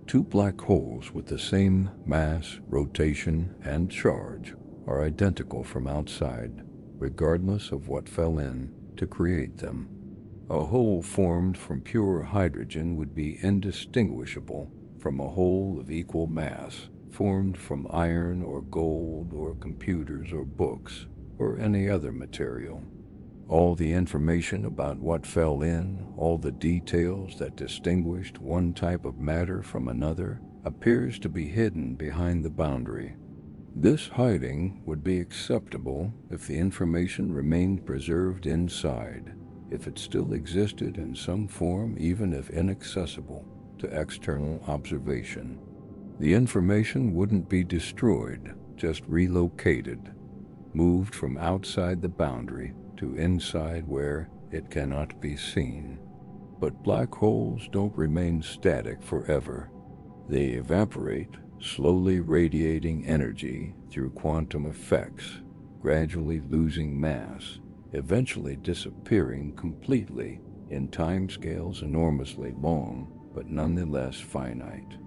Two black holes with the same mass, rotation, and charge are identical from outside, regardless of what fell in to create them. A hole formed from pure hydrogen would be indistinguishable from a hole of equal mass, formed from iron or gold or computers or books or any other material. All the information about what fell in, all the details that distinguished one type of matter from another, appears to be hidden behind the boundary. This hiding would be acceptable if the information remained preserved inside, if it still existed in some form even if inaccessible to external observation. The information wouldn't be destroyed, just relocated, moved from outside the boundary to inside where it cannot be seen. But black holes don't remain static forever. They evaporate, slowly radiating energy through quantum effects, gradually losing mass, eventually disappearing completely in timescales enormously long, but nonetheless finite.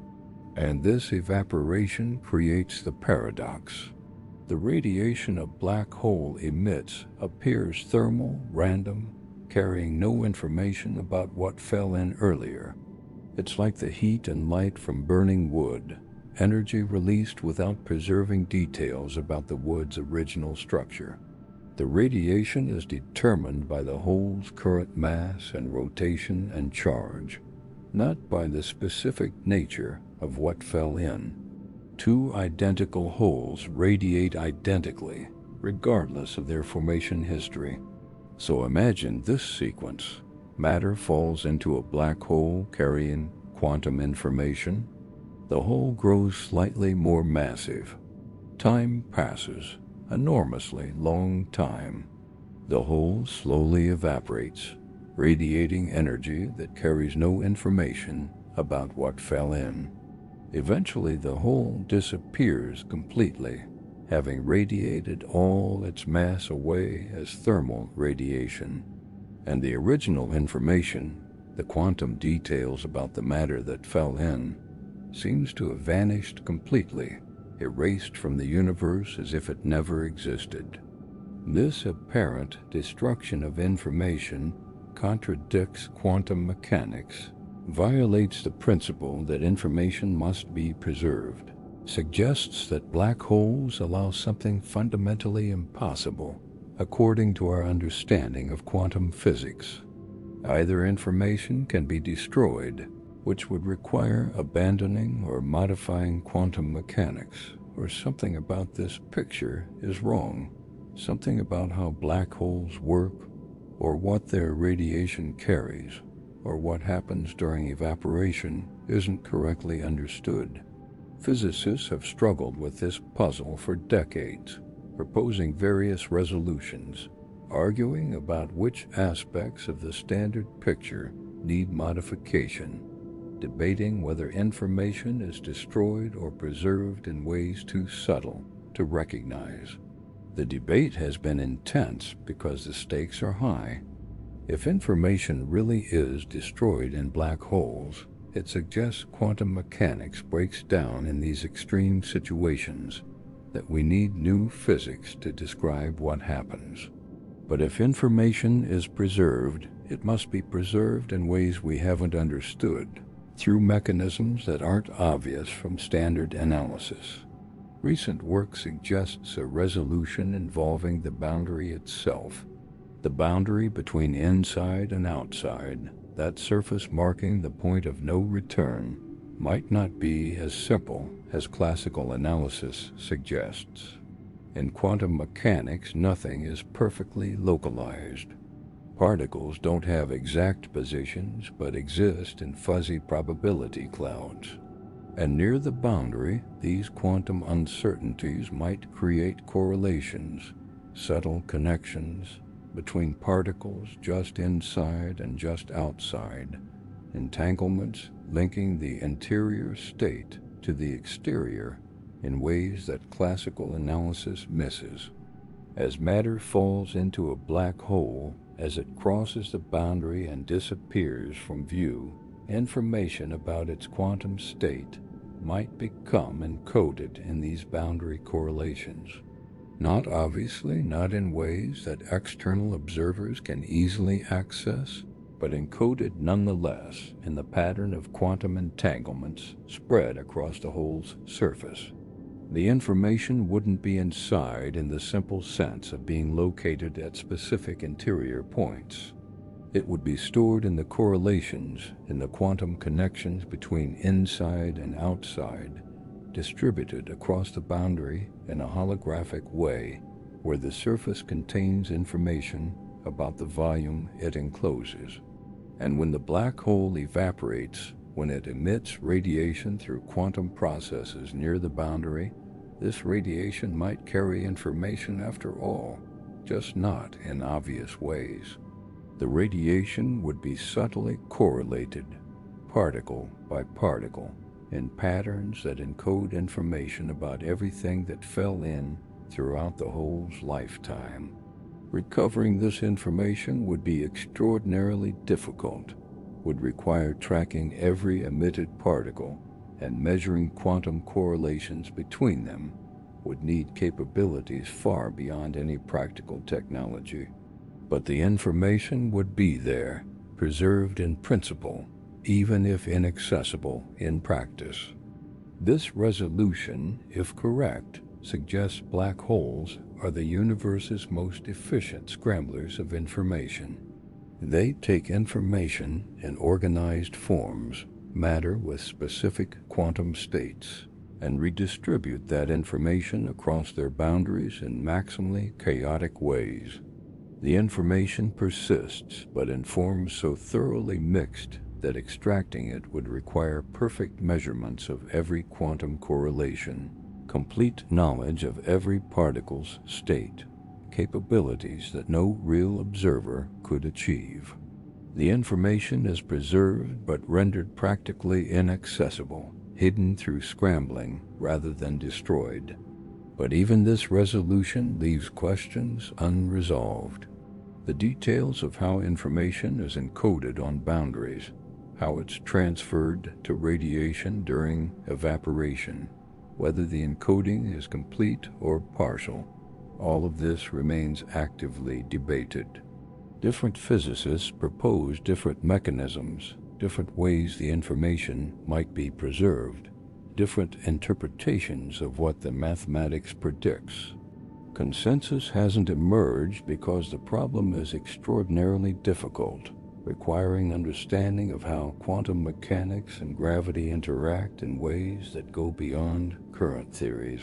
And this evaporation creates the paradox. The radiation a black hole emits appears thermal, random, carrying no information about what fell in earlier. It's like the heat and light from burning wood, energy released without preserving details about the wood's original structure. The radiation is determined by the hole's current mass and rotation and charge, not by the specific nature of what fell in. Two identical holes radiate identically, regardless of their formation history. So imagine this sequence. Matter falls into a black hole carrying quantum information. The hole grows slightly more massive. Time passes, enormously long time. The hole slowly evaporates, radiating energy that carries no information about what fell in. Eventually, the hole disappears completely, having radiated all its mass away as thermal radiation. And the original information, the quantum details about the matter that fell in, seems to have vanished completely, erased from the universe as if it never existed. This apparent destruction of information contradicts quantum mechanics, violates the principle that information must be preserved, suggests that black holes allow something fundamentally impossible, according to our understanding of quantum physics. Either information can be destroyed, which would require abandoning or modifying quantum mechanics, or something about this picture is wrong. Something about how black holes work, or what their radiation carries, or what happens during evaporation isn't correctly understood. Physicists have struggled with this puzzle for decades, proposing various resolutions, arguing about which aspects of the standard picture need modification, debating whether information is destroyed or preserved in ways too subtle to recognize. The debate has been intense because the stakes are high. If information really is destroyed in black holes, It suggests quantum mechanics breaks down in these extreme situations, that we need new physics to describe what happens. But if information is preserved, it must be preserved in ways we haven't understood, through mechanisms that aren't obvious from standard analysis. Recent work suggests a resolution involving the boundary itself, the boundary between inside and outside. That surface marking the point of no return might not be as simple as classical analysis suggests. In quantum mechanics, nothing is perfectly localized. Particles don't have exact positions but exist in fuzzy probability clouds. And near the boundary, these quantum uncertainties might create correlations, subtle connections between particles just inside and just outside, entanglements linking the interior state to the exterior in ways that classical analysis misses. As matter falls into a black hole, as it crosses the boundary and disappears from view, information about its quantum state might become encoded in these boundary correlations. Not obviously, not in ways that external observers can easily access, but encoded nonetheless in the pattern of quantum entanglements spread across the hole's surface. The information wouldn't be inside in the simple sense of being located at specific interior points. It would be stored in the correlations, in the quantum connections between inside and outside, distributed across the boundary in a holographic way, where the surface contains information about the volume it encloses. And when the black hole evaporates, when it emits radiation through quantum processes near the boundary, this radiation might carry information after all, just not in obvious ways. The radiation would be subtly correlated, particle by particle, in patterns that encode information about everything that fell in throughout the hole's lifetime. Recovering this information would be extraordinarily difficult, would require tracking every emitted particle, and measuring quantum correlations between them would need capabilities far beyond any practical technology. But the information would be there, preserved in principle, even if inaccessible in practice. This resolution, if correct, suggests black holes are the universe's most efficient scramblers of information. They take information in organized forms, matter with specific quantum states, and redistribute that information across their boundaries in maximally chaotic ways. The information persists, but in forms so thoroughly mixed that extracting it would require perfect measurements of every quantum correlation, complete knowledge of every particle's state, capabilities that no real observer could achieve. The information is preserved but rendered practically inaccessible, hidden through scrambling rather than destroyed. But even this resolution leaves questions unresolved. The details of how information is encoded on boundaries, how it's transferred to radiation during evaporation, whether the encoding is complete or partial, all of this remains actively debated. Different physicists propose different mechanisms, different ways the information might be preserved, different interpretations of what the mathematics predicts. Consensus hasn't emerged because the problem is extraordinarily difficult, requiring understanding of how quantum mechanics and gravity interact in ways that go beyond current theories.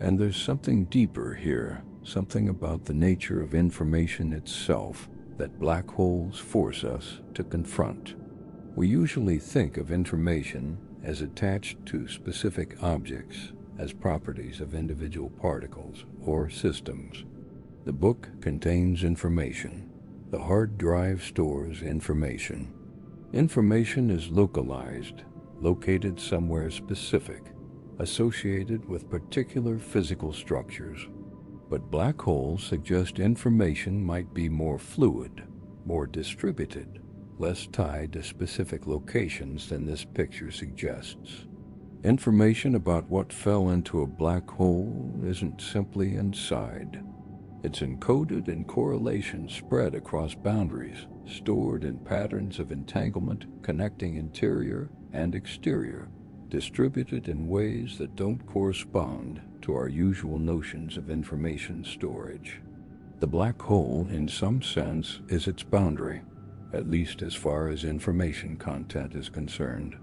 And there's something deeper here, something about the nature of information itself that black holes force us to confront. We usually think of information as attached to specific objects, as properties of individual particles or systems. The book contains information. The hard drive stores information. Information is localized, located somewhere specific, associated with particular physical structures. But black holes suggest information might be more fluid, more distributed, less tied to specific locations than this picture suggests. Information about what fell into a black hole isn't simply inside. It's encoded in correlations spread across boundaries, stored in patterns of entanglement connecting interior and exterior, distributed in ways that don't correspond to our usual notions of information storage. The black hole, in some sense, is its boundary, at least as far as information content is concerned.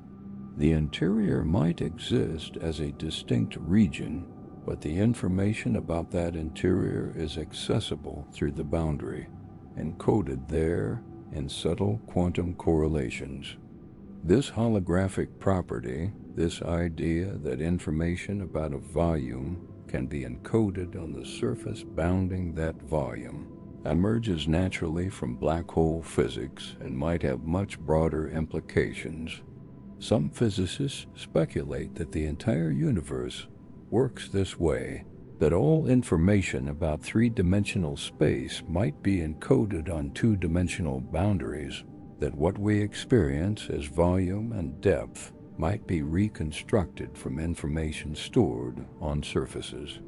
The interior might exist as a distinct region, but the information about that interior is accessible through the boundary, encoded there in subtle quantum correlations. This holographic property, this idea that information about a volume can be encoded on the surface bounding that volume, emerges naturally from black hole physics and might have much broader implications. Some physicists speculate that the entire universe works this way, that all information about three-dimensional space might be encoded on two-dimensional boundaries, that what we experience as volume and depth might be reconstructed from information stored on surfaces.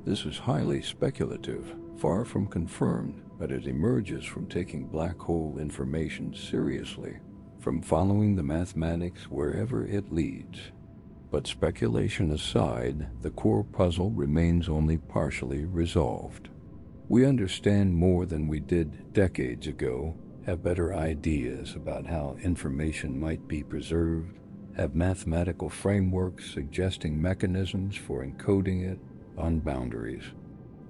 This is highly speculative, far from confirmed, but it emerges from taking black hole information seriously, from following the mathematics wherever it leads. But speculation aside, the core puzzle remains only partially resolved. We understand more than we did decades ago, have better ideas about how information might be preserved, have mathematical frameworks suggesting mechanisms for encoding it on boundaries.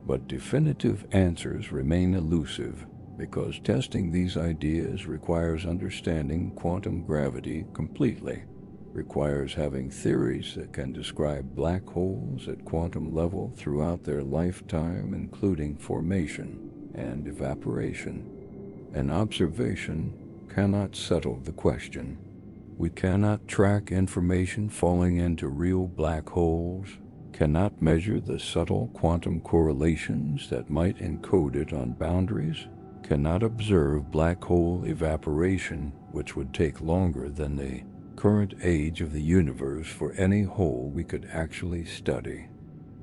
But definitive answers remain elusive, because testing these ideas requires understanding quantum gravity completely, requires having theories that can describe black holes at quantum level throughout their lifetime, including formation and evaporation. An observation cannot settle the question. We cannot track information falling into real black holes, cannot measure the subtle quantum correlations that might encode it on boundaries, cannot observe black hole evaporation, which would take longer than the current age of the universe for any hole we could actually study.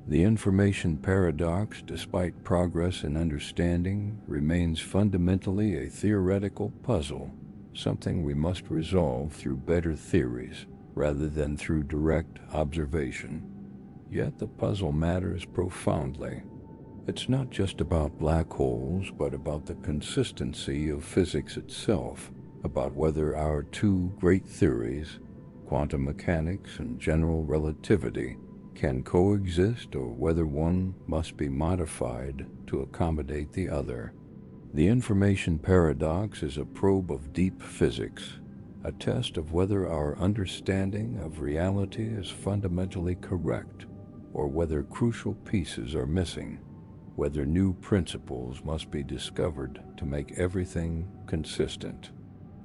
The information paradox, despite progress in understanding, remains fundamentally a theoretical puzzle, something we must resolve through better theories rather than through direct observation. Yet the puzzle matters profoundly. It's not just about black holes, but about the consistency of physics itself, about whether our two great theories, quantum mechanics and general relativity, can coexist or whether one must be modified to accommodate the other. The information paradox is a probe of deep physics, a test of whether our understanding of reality is fundamentally correct, or whether crucial pieces are missing, whether new principles must be discovered to make everything consistent.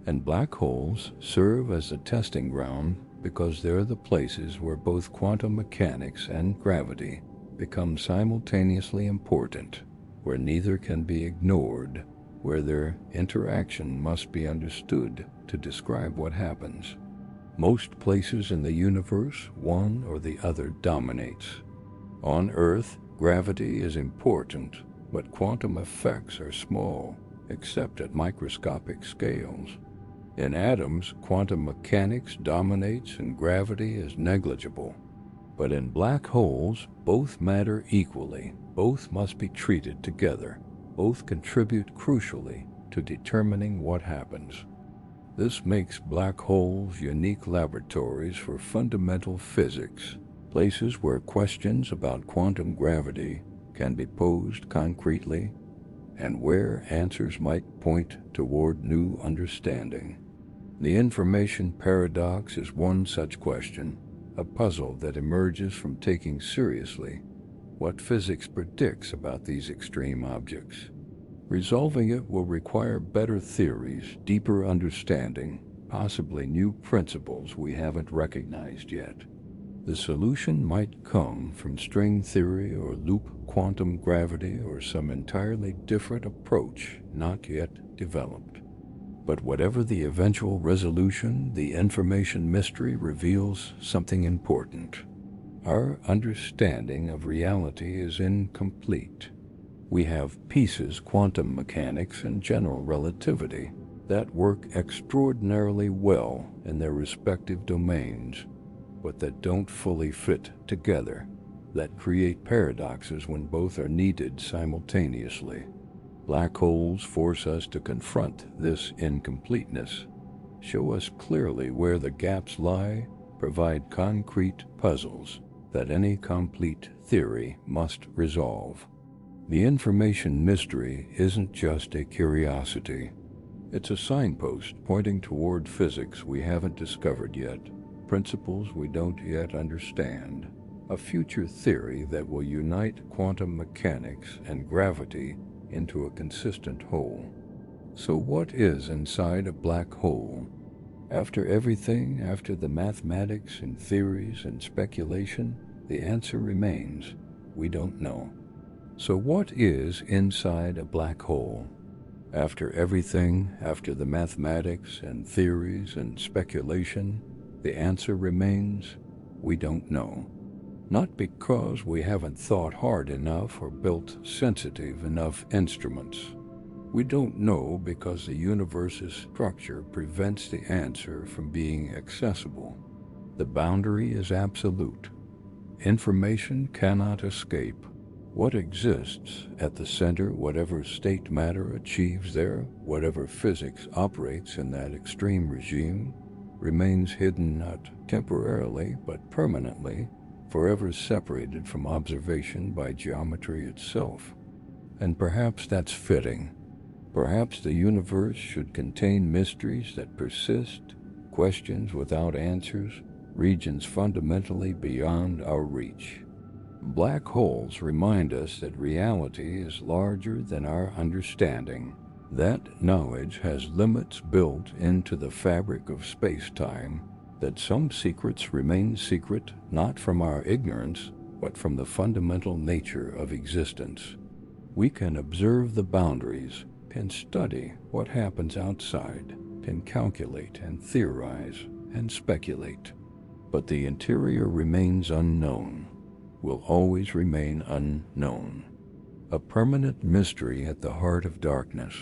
And black holes serve as a testing ground because they're the places where both quantum mechanics and gravity become simultaneously important, where neither can be ignored, where their interaction must be understood to describe what happens. Most places in the universe, one or the other dominates. On Earth, gravity is important, but quantum effects are small, except at microscopic scales. In atoms, quantum mechanics dominates and gravity is negligible. But in black holes, both matter equally, both must be treated together, both contribute crucially to determining what happens. This makes black holes unique laboratories for fundamental physics, places where questions about quantum gravity can be posed concretely, and where answers might point toward new understanding. The information paradox is one such question, a puzzle that emerges from taking seriously what physics predicts about these extreme objects. Resolving it will require better theories, deeper understanding, possibly new principles we haven't recognized yet. The solution might come from string theory or loop quantum gravity or some entirely different approach not yet developed. But whatever the eventual resolution, the information mystery reveals something important. Our understanding of reality is incomplete. We have pieces, quantum mechanics and general relativity, that work extraordinarily well in their respective domains, but that don't fully fit together, that create paradoxes when both are needed simultaneously. Black holes force us to confront this incompleteness, show us clearly where the gaps lie, provide concrete puzzles that any complete theory must resolve. The information mystery isn't just a curiosity. It's a signpost pointing toward physics we haven't discovered yet, principles we don't yet understand, a future theory that will unite quantum mechanics and gravity into a consistent whole. So what is inside a black hole? After everything, after the mathematics and theories and speculation, the answer remains, we don't know. So what is inside a black hole? After everything, after the mathematics and theories and speculation, the answer remains, we don't know. Not because we haven't thought hard enough or built sensitive enough instruments. We don't know because the universe's structure prevents the answer from being accessible. The boundary is absolute. Information cannot escape. What exists at the center, whatever state matter achieves there, whatever physics operates in that extreme regime, remains hidden not temporarily but permanently, forever separated from observation by geometry itself. And perhaps that's fitting. Perhaps the universe should contain mysteries that persist, questions without answers, regions fundamentally beyond our reach. Black holes remind us that reality is larger than our understanding. That knowledge has limits built into the fabric of space-time, that some secrets remain secret not from our ignorance, but from the fundamental nature of existence. We can observe the boundaries, can study what happens outside, can calculate and theorize and speculate. But the interior remains unknown, will always remain unknown. A permanent mystery at the heart of darkness.